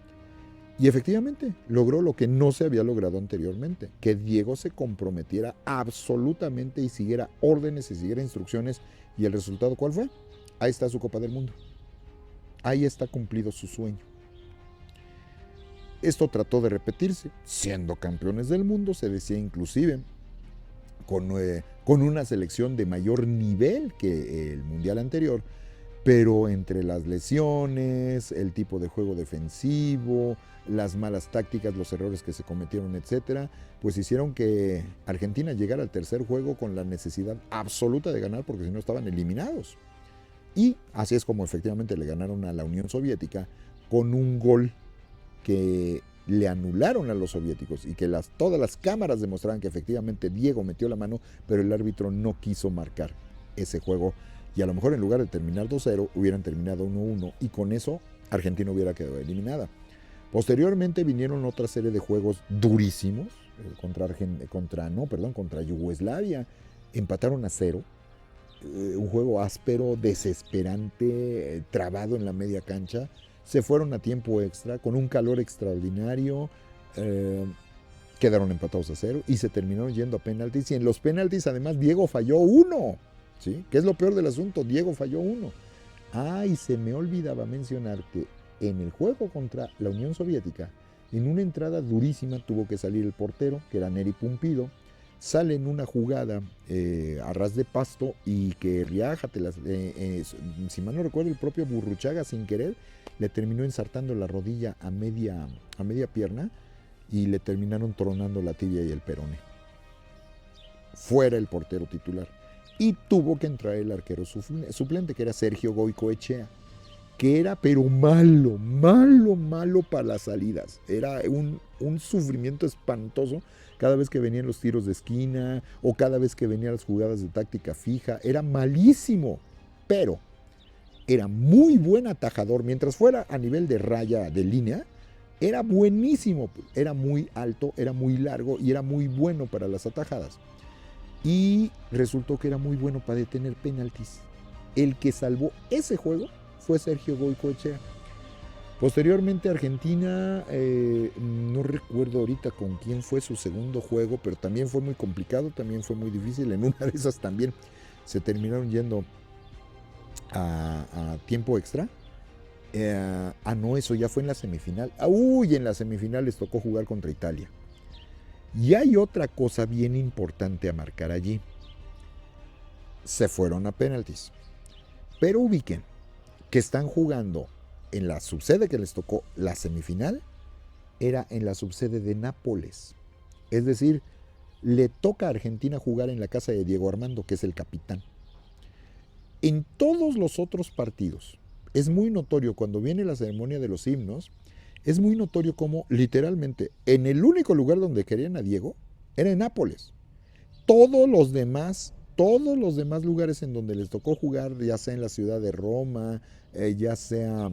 Y efectivamente logró lo que no se había logrado anteriormente, que Diego se comprometiera absolutamente y siguiera órdenes y siguiera instrucciones. ¿Y el resultado cuál fue? Ahí está su Copa del Mundo. Ahí está cumplido su sueño. Esto trató de repetirse, siendo campeones del mundo, se decía inclusive, con una selección de mayor nivel que el mundial anterior, pero entre las lesiones, el tipo de juego defensivo, las malas tácticas, los errores que se cometieron, etcétera, pues hicieron que Argentina llegara al tercer juego con la necesidad absoluta de ganar, porque si no estaban eliminados. Y así es como efectivamente le ganaron a la Unión Soviética con un gol que le anularon a los soviéticos y que todas las cámaras demostraban que efectivamente Diego metió la mano, pero el árbitro no quiso marcar ese juego. Y a lo mejor en lugar de terminar 2-0, hubieran terminado 1-1 y con eso Argentina hubiera quedado eliminada. Posteriormente vinieron otra serie de juegos durísimos contra Yugoslavia. Empataron a 0. Un juego áspero, desesperante, trabado en la media cancha. Se fueron a tiempo extra con un calor extraordinario. Quedaron empatados a 0 y se terminaron yendo a penaltis. Y en los penaltis además Diego falló uno. ¿Sí? ¿Qué es lo peor del asunto? Diego falló uno. Y se me olvidaba mencionar que en el juego contra la Unión Soviética, en una entrada durísima tuvo que salir el portero, que era Neri Pumpido. Sale en una jugada a ras de pasto y que Riájatelas, si mal no recuerdo, el propio Burruchaga sin querer le terminó ensartando la rodilla a media pierna y le terminaron tronando la tibia y el peroné. Fuera el portero titular. Y tuvo que entrar el arquero suplente, que era Sergio Goicoechea, que era pero malo para las salidas. Era un sufrimiento espantoso cada vez que venían los tiros de esquina o cada vez que venían las jugadas de táctica fija. Era malísimo, pero era muy buen atajador. Mientras fuera a nivel de raya de línea, era buenísimo. Era muy alto, era muy largo y era muy bueno para las atajadas. Y resultó que era muy bueno para detener penaltis. El que salvó ese juego fue Sergio Goicoechea. Posteriormente Argentina, no recuerdo ahorita con quién fue su segundo juego, pero también fue muy complicado, también fue muy difícil. En una de esas también se terminaron yendo a tiempo extra. No, eso ya fue en la semifinal. En la semifinal les tocó jugar contra Italia. Y hay otra cosa bien importante a marcar allí. Se fueron a penaltis. Pero ubiquen que están jugando en la subsede que les tocó la semifinal, era en la subsede de Nápoles. Es decir, le toca a Argentina jugar en la casa de Diego Armando, que es el capitán. En todos los otros partidos, es muy notorio cuando viene la ceremonia de los himnos, es muy notorio cómo literalmente en el único lugar donde querían a Diego era en Nápoles. Todos los demás lugares en donde les tocó jugar, ya sea en la ciudad de Roma, ya sea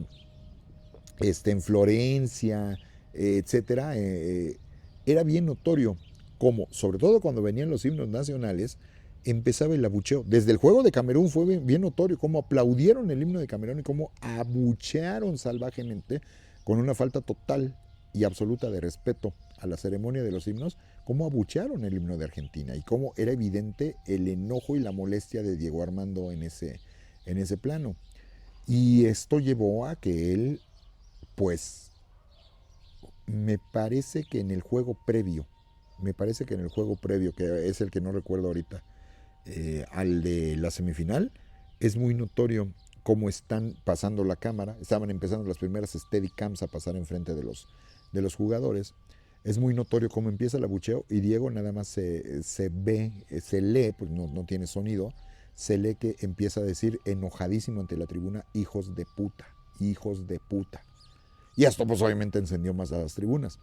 en Florencia, etcétera, era bien notorio cómo, sobre todo cuando venían los himnos nacionales, empezaba el abucheo. Desde el juego de Camerún fue bien notorio cómo aplaudieron el himno de Camerún y cómo abuchearon salvajemente, con una falta total y absoluta de respeto a la ceremonia de los himnos, cómo abuchearon el himno de Argentina y cómo era evidente el enojo y la molestia de Diego Armando en ese plano. Y esto llevó a que él, pues, me parece que en el juego previo, que es el que no recuerdo ahorita, al de la semifinal, es muy notorio cómo están pasando la cámara. Estaban empezando las primeras Steadicams a pasar enfrente de los jugadores. Es muy notorio cómo empieza el abucheo y Diego nada más se lee, pues no tiene sonido, se lee que empieza a decir enojadísimo ante la tribuna, hijos de puta. Y esto pues obviamente encendió más a las tribunas.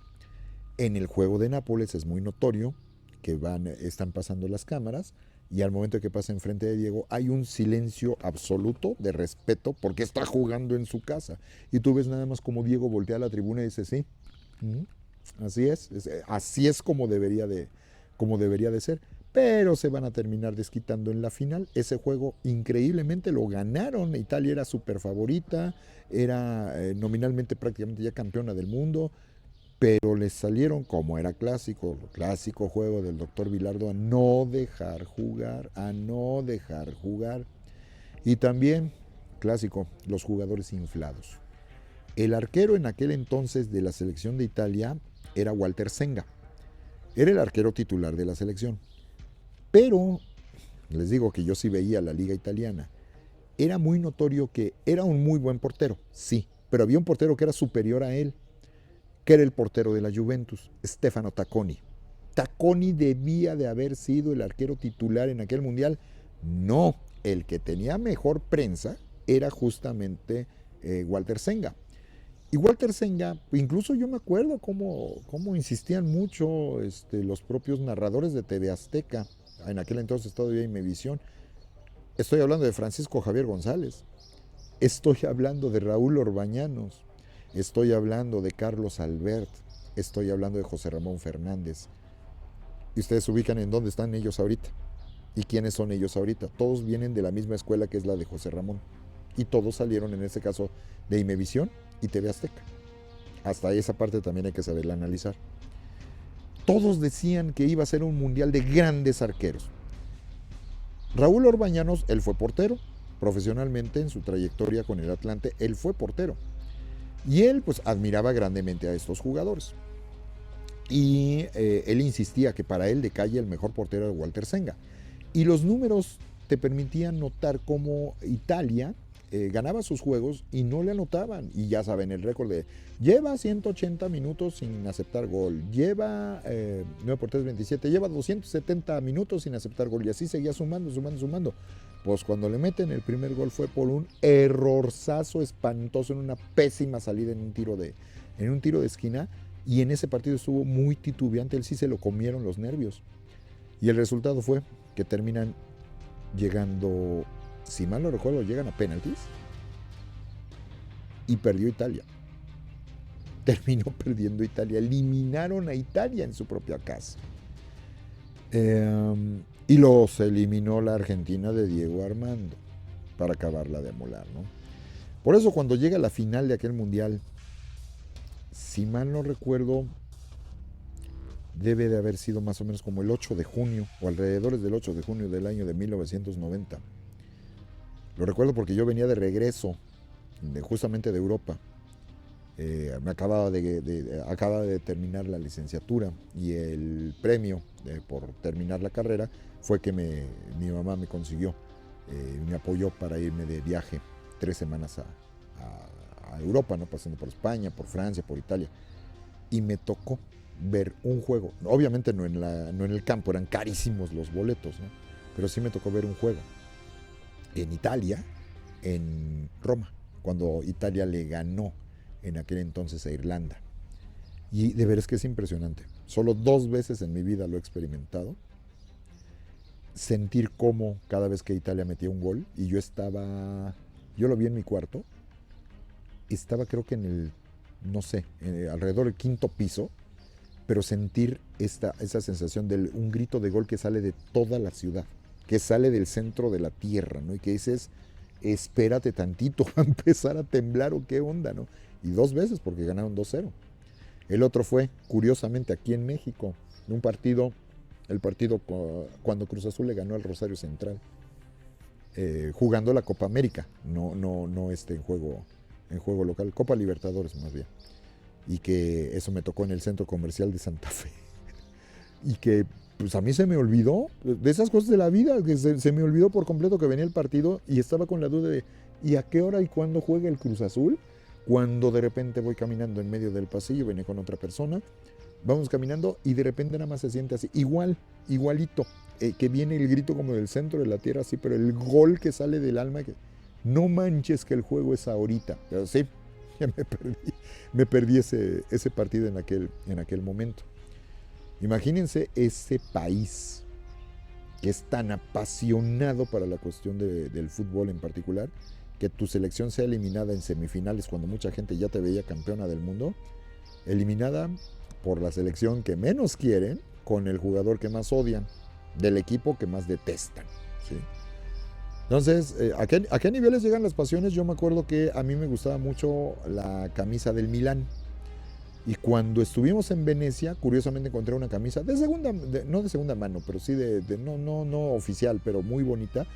En el juego de Nápoles es muy notorio que están pasando las cámaras y al momento que pasa enfrente de Diego hay un silencio absoluto de respeto porque está jugando en su casa. Y tú ves nada más como Diego voltea a la tribuna y dice, sí, así es como debería de ser. pero se van a terminar desquitando en la final. Ese juego increíblemente lo ganaron. Italia era súper favorita, era nominalmente prácticamente ya campeona del mundo, pero les salieron, como era clásico, el clásico juego del doctor Bilardo, a no dejar jugar, a no dejar jugar. Y también, clásico, los jugadores inflados. El arquero en aquel entonces de la selección de Italia era Walter Senga. Era el arquero titular de la selección. Pero, les digo que yo sí veía la liga italiana. Era muy notorio que era un muy buen portero, sí, pero había un portero que era superior a él, que era el portero de la Juventus, Stefano Tacconi. Tacconi debía de haber sido el arquero titular en aquel mundial. No, el que tenía mejor prensa era justamente Walter Senga. Y Walter Senga, incluso yo me acuerdo cómo insistían mucho los propios narradores de TV Azteca, en aquel entonces todavía Imevisión. Estoy hablando de Francisco Javier González, estoy hablando de Raúl Orbañanos, estoy hablando de Carlos Albert, estoy hablando de José Ramón Fernández. Y ustedes se ubican en dónde están ellos ahorita. ¿Y quiénes son ellos ahorita? Todos vienen de la misma escuela que es la de José Ramón. Y todos salieron en este caso de Imevisión y TV Azteca. Hasta esa parte también hay que saberla analizar. Todos decían que iba a ser un mundial de grandes arqueros. Raúl Orbañanos, él fue portero. Profesionalmente en su trayectoria con el Atlante, él fue portero. Y él pues admiraba grandemente a estos jugadores. Y él insistía que para él de calle el mejor portero era Walter Senga. Y los números te permitían notar cómo Italia ganaba sus juegos y no le anotaban. Y ya saben, el récord de lleva 180 minutos sin aceptar gol, lleva 9 por 3, 27, lleva 270 minutos sin aceptar gol. Y así seguía sumando. Pues cuando le meten el primer gol fue por un errorzazo espantoso en una pésima salida en un tiro de esquina. Y en ese partido estuvo muy titubeante, él sí se lo comieron los nervios. Y el resultado fue que terminan llegando, si mal no recuerdo, llegan a penaltis y perdió Italia. Terminó perdiendo Italia, eliminaron a Italia en su propia casa. Y los eliminó la Argentina de Diego Armando para acabarla de amolar, ¿no? Por eso cuando llega la final de aquel mundial, si mal no recuerdo, debe de haber sido más o menos como el 8 de junio o alrededor del 8 de junio del año de 1990. Lo recuerdo porque yo venía de regreso justamente de Europa. Me acababa de terminar la licenciatura y el premio por terminar la carrera fue que mi mamá me consiguió, me apoyó para irme de viaje 3 semanas a Europa, ¿no? Pasando por España, por Francia, por Italia. Y me tocó ver un juego. Obviamente no en el campo, eran carísimos los boletos, ¿no? Pero sí me tocó ver un juego en Italia, en Roma, cuando Italia le ganó en aquel entonces a Irlanda. Y de veras que es impresionante. Solo 2 veces en mi vida lo he experimentado. Sentir cómo cada vez que Italia metía un gol, y yo lo vi en mi cuarto, estaba creo que en el, no sé, alrededor del 5.º piso, pero sentir esa sensación de un grito de gol que sale de toda la ciudad, que sale del centro de la tierra, ¿no? Y que dices, espérate tantito, va a empezar a temblar o qué onda, ¿no? Y 2 veces porque ganaron 2-0. El otro fue, curiosamente, aquí en México, el partido cuando Cruz Azul le ganó al Rosario Central, jugando la Copa América, no en juego local, Copa Libertadores más bien. Y que eso me tocó en el Centro Comercial de Santa Fe. Y que pues a mí se me olvidó, de esas cosas de la vida, que se me olvidó por completo que venía el partido y estaba con la duda de ¿y a qué hora y cuándo juega el Cruz Azul? Cuando de repente voy caminando en medio del pasillo, venía con otra persona, vamos caminando y de repente nada más se siente así, igualito, que viene el grito como del centro de la tierra, así, pero el gol que sale del alma, que no manches que el juego es ahorita, pero sí, ya me perdí ese partido en aquel momento. Imagínense ese país que es tan apasionado para la cuestión del fútbol en particular, que tu selección sea eliminada en semifinales cuando mucha gente ya te veía campeona del mundo, eliminada por la selección que menos quieren, con el jugador que más odian. del equipo que más detestan, ¿sí? Entonces, ¿a qué niveles llegan las pasiones? Yo me acuerdo que a mí me gustaba mucho la camisa del Milán. Y cuando estuvimos en Venecia, curiosamente encontré una camisa de segunda, no de segunda mano, pero sí no oficial, pero muy bonita,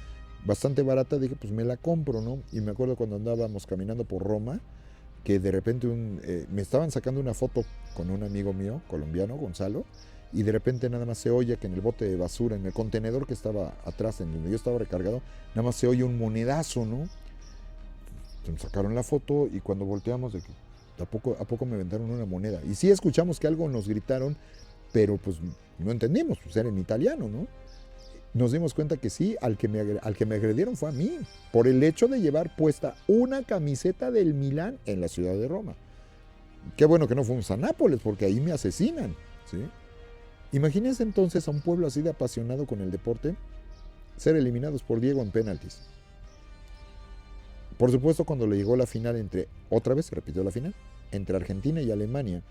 bastante barata. Dije, pues me la compro, ¿no? Y me acuerdo cuando andábamos caminando por Roma, que de repente me estaban sacando una foto con un amigo mío, colombiano, Gonzalo, y de repente nada más se oye que en el bote de basura, en el contenedor que estaba atrás, en donde yo estaba recargado, nada más se oye un monedazo, ¿no? Entonces sacaron la foto y cuando volteamos de que ¿a poco me aventaron una moneda? Y sí escuchamos que algo nos gritaron, pero pues no entendimos, pues era en italiano, ¿no? Nos dimos cuenta que sí, al que me agredieron fue a mí, por el hecho de llevar puesta una camiseta del Milán en la ciudad de Roma. Qué bueno que no fuimos a Nápoles, porque ahí me asesinan, ¿sí? Imagínense entonces a un pueblo así de apasionado con el deporte ser eliminados por Diego en penaltis. Por supuesto, cuando le llegó la final otra vez se repitió la final, entre Argentina y Alemania,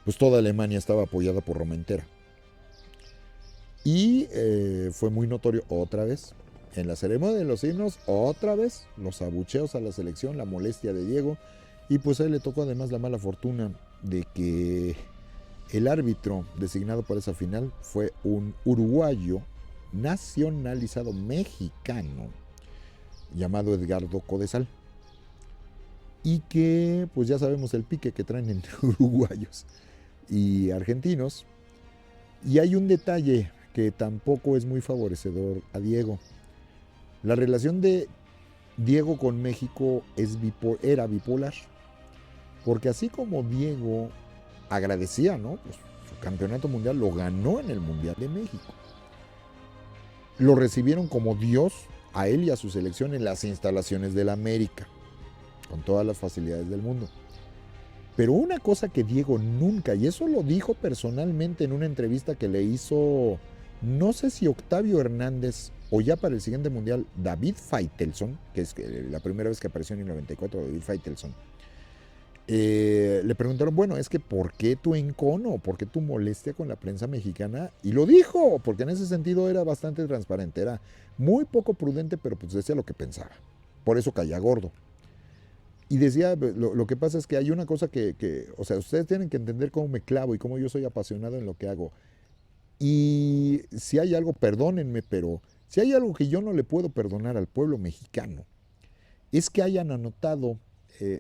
pues toda Alemania estaba apoyada por Roma entera. Y fue muy notorio otra vez, en la ceremonia de los himnos, otra vez, los abucheos a la selección, la molestia de Diego, y pues a él le tocó además la mala fortuna de que el árbitro designado para esa final fue un uruguayo nacionalizado mexicano, llamado Edgardo Codesal, y que pues ya sabemos el pique que traen entre uruguayos y argentinos. Y hay un detalle que tampoco es muy favorecedor a Diego. La relación de Diego con México era bipolar, porque así como Diego agradecía, ¿no? Pues su campeonato mundial lo ganó en el Mundial de México. Lo recibieron como Dios a él y a su selección en las instalaciones del América, con todas las facilidades del mundo. Pero una cosa que Diego nunca, y eso lo dijo personalmente en una entrevista que le hizo, no sé si Octavio Hernández o ya para el siguiente mundial, David Faitelson, que es la primera vez que apareció en el 94, David Faitelson, le preguntaron, bueno, es que ¿por qué tu encono? ¿Por qué tu molestia con la prensa mexicana? Y lo dijo, porque en ese sentido era bastante transparente, era muy poco prudente, pero pues decía lo que pensaba. Por eso caía gordo. Y decía, lo que pasa es que hay una cosa o sea, ustedes tienen que entender cómo me clavo y cómo yo soy apasionado en lo que hago. Y si hay algo, perdónenme, pero si hay algo que yo no le puedo perdonar al pueblo mexicano, es que hayan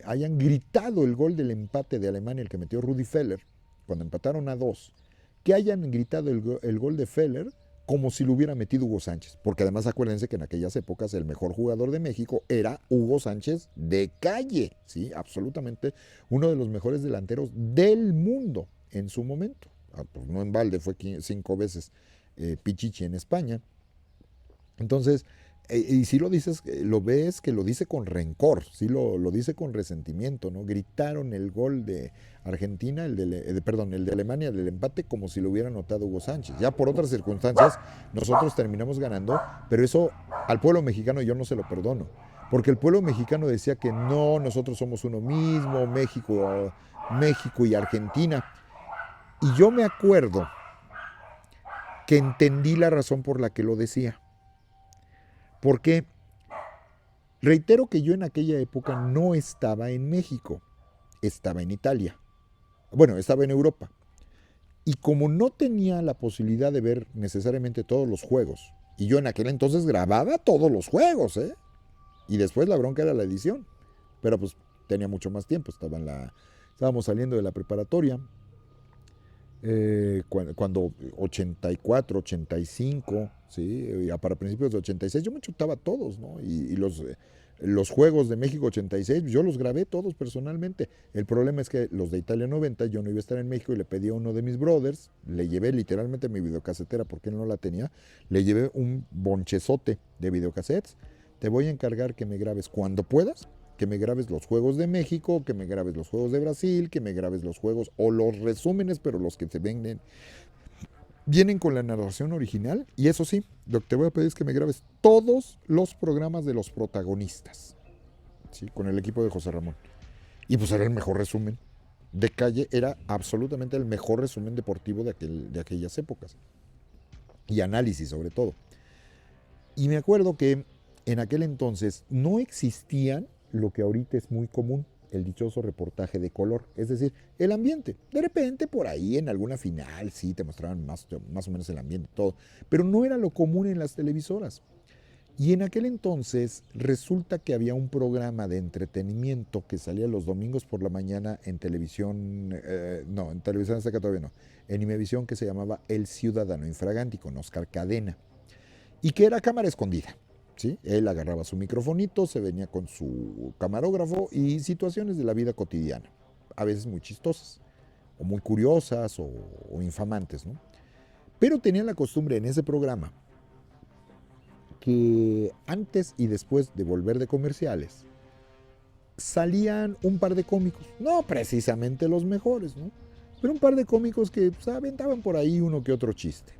hayan gritado el gol del empate de Alemania, el que metió Rudi Feller, cuando empataron a 2, que hayan gritado el gol de Feller como si lo hubiera metido Hugo Sánchez. Porque además acuérdense que en aquellas épocas el mejor jugador de México era Hugo Sánchez de calle, ¿sí? Absolutamente uno de los mejores delanteros del mundo en su momento. Pues no en balde, fue 5 veces Pichichi en España. Entonces, y si lo dices, lo ves que lo dice con rencor, sí lo dice con resentimiento, ¿no? Gritaron el gol de Argentina, el de Alemania, del empate, como si lo hubiera anotado Hugo Sánchez. Ya por otras circunstancias, nosotros terminamos ganando, pero eso al pueblo mexicano yo no se lo perdono. Porque el pueblo mexicano decía que no, nosotros somos uno mismo, México y Argentina. Y yo me acuerdo que entendí la razón por la que lo decía. Porque reitero que yo en aquella época no estaba en México, estaba en Italia. Bueno, estaba en Europa. Y como no tenía la posibilidad de ver necesariamente todos los juegos, y yo en aquel entonces grababa todos los juegos, ¿eh? Y después la bronca era la edición. Pero pues tenía mucho más tiempo, estábamos saliendo de la preparatoria. Cuando 84, 85, ¿sí? Para principios de 86, yo me chutaba todos, ¿no? Y los Juegos de México 86, yo los grabé todos personalmente. El problema es que los de Italia 90, yo no iba a estar en México y le pedí a uno de mis brothers, le llevé literalmente mi videocasetera porque él no la tenía, le llevé un bonchezote de videocassettes. Te voy a encargar que me grabes cuando puedas, que me grabes los Juegos de México, que me grabes los Juegos de Brasil, que me grabes los juegos o los resúmenes, pero los que se vienen con la narración original. Y eso sí, lo que te voy a pedir es que me grabes todos los programas de los protagonistas, ¿sí? Con el equipo de José Ramón. Y pues era el mejor resumen de calle, era absolutamente el mejor resumen deportivo de aquellas épocas. y análisis sobre todo. Y me acuerdo que en aquel entonces no existían lo que ahorita es muy común, el dichoso reportaje de color, es decir, el ambiente. De repente por ahí en alguna final sí te mostraban más o menos el ambiente, todo, pero no era lo común en las televisoras. Y en aquel entonces resulta que había un programa de entretenimiento que salía los domingos por la mañana en televisión, no, en televisión azteca todavía no, en Imevisión, que se llamaba El Ciudadano Infraganti con Oscar Cadena y que era cámara escondida. ¿Sí? Él agarraba su microfonito, se venía con su camarógrafo y situaciones de la vida cotidiana, a veces muy chistosas, o muy curiosas o infamantes, ¿no? Pero tenía la costumbre en ese programa que antes y después de volver de comerciales salían un par de cómicos, no precisamente los mejores, ¿no? Pero un par de cómicos que pues, aventaban por ahí uno que otro chiste.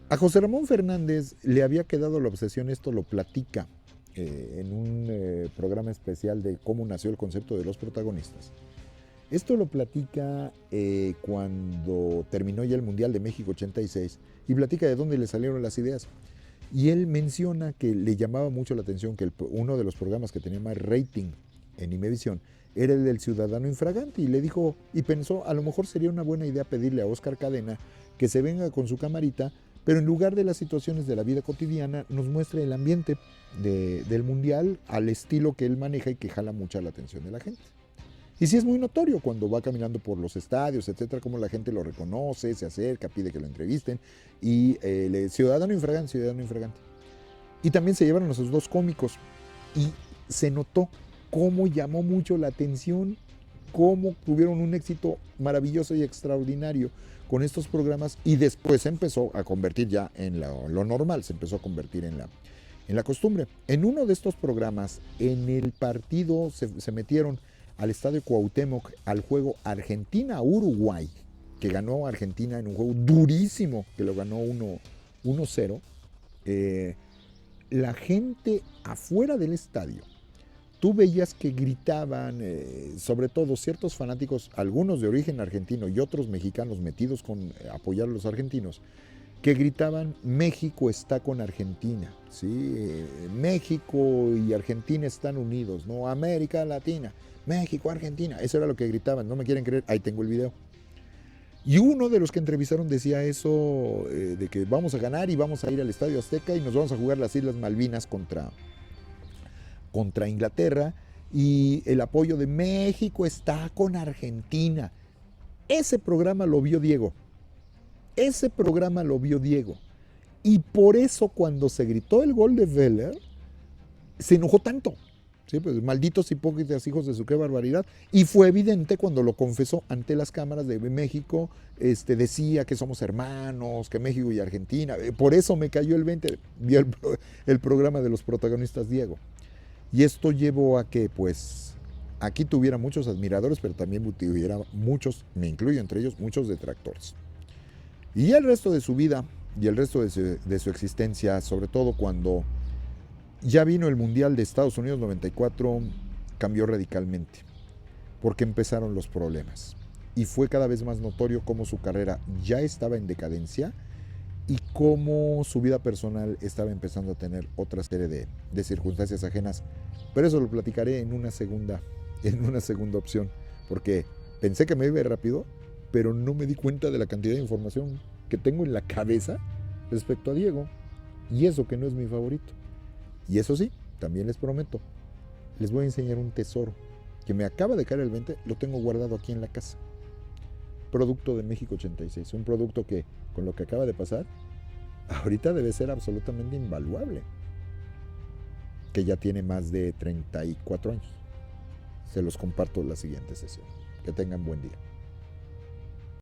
A José Ramón Fernández le había quedado la obsesión, esto lo platica en un programa especial de cómo nació el concepto de los protagonistas. Esto lo platica cuando terminó ya el Mundial de México 86 y platica de dónde le salieron las ideas. Y él menciona que le llamaba mucho la atención que uno de los programas que tenía más rating en Imevisión era el del Ciudadano Infraganti y le dijo, y pensó, a lo mejor sería una buena idea pedirle a Oscar Cadena que se venga con su camarita, pero en lugar de las situaciones de la vida cotidiana nos muestre el ambiente del Mundial al estilo que él maneja y que jala mucha la atención de la gente. Y sí es muy notorio cuando va caminando por los estadios, etcétera, cómo la gente lo reconoce, se acerca, pide que lo entrevisten. Y Ciudadano Infraganti, Ciudadano Infraganti. Y también se llevaron a sus dos cómicos. Y se notó cómo llamó mucho la atención, cómo tuvieron un éxito maravilloso y extraordinario con estos programas. Y después se empezó a convertir ya en lo normal, se empezó a convertir en la costumbre. En uno de estos programas, en el partido se metieron al Estadio Cuauhtémoc al juego Argentina-Uruguay, que ganó Argentina en un juego durísimo, que lo ganó 1-0. La gente afuera del estadio, tú veías que gritaban, sobre todo ciertos fanáticos, algunos de origen argentino y otros mexicanos metidos con apoyar a los argentinos, que gritaban México está con Argentina, ¿sí? México y Argentina están unidos, ¿no? América Latina, México, Argentina, eso era lo que gritaban, no me quieren creer, ahí tengo el video. Y uno de los que entrevistaron decía eso, de que vamos a ganar y vamos a ir al Estadio Azteca y nos vamos a jugar las Islas Malvinas contra Inglaterra y el apoyo de México está con Argentina. Ese programa lo vio Diego. Ese programa lo vio Diego. Y por eso cuando se gritó el gol de Vélez, se enojó tanto. ¿Sí? Pues, malditos hipócritas, hijos de su qué barbaridad. Y fue evidente cuando lo confesó ante las cámaras de México. Decía que somos hermanos, que México y Argentina. Por eso me cayó el 20. Vio el programa de los protagonistas Diego. Y esto llevó a que, pues, aquí tuviera muchos admiradores, pero también tuviera muchos, me incluyo entre ellos, muchos detractores. Y el resto de su vida y el resto de su existencia, sobre todo cuando ya vino el Mundial de Estados Unidos 94, cambió radicalmente, porque empezaron los problemas. Y fue cada vez más notorio cómo su carrera ya estaba en decadencia y cómo su vida personal estaba empezando a tener otra serie de circunstancias ajenas. Pero eso lo platicaré en una segunda opción, porque pensé que me iba rápido, pero no me di cuenta de la cantidad de información que tengo en la cabeza respecto a Diego, y eso que no es mi favorito. Y eso sí, también les prometo, les voy a enseñar un tesoro que me acaba de caer el 20, lo tengo guardado aquí en la casa. Producto de México 86, un producto que, con lo que acaba de pasar, ahorita debe ser absolutamente invaluable, que ya tiene más de 34 años. Se los comparto en la siguiente sesión. Que tengan buen día.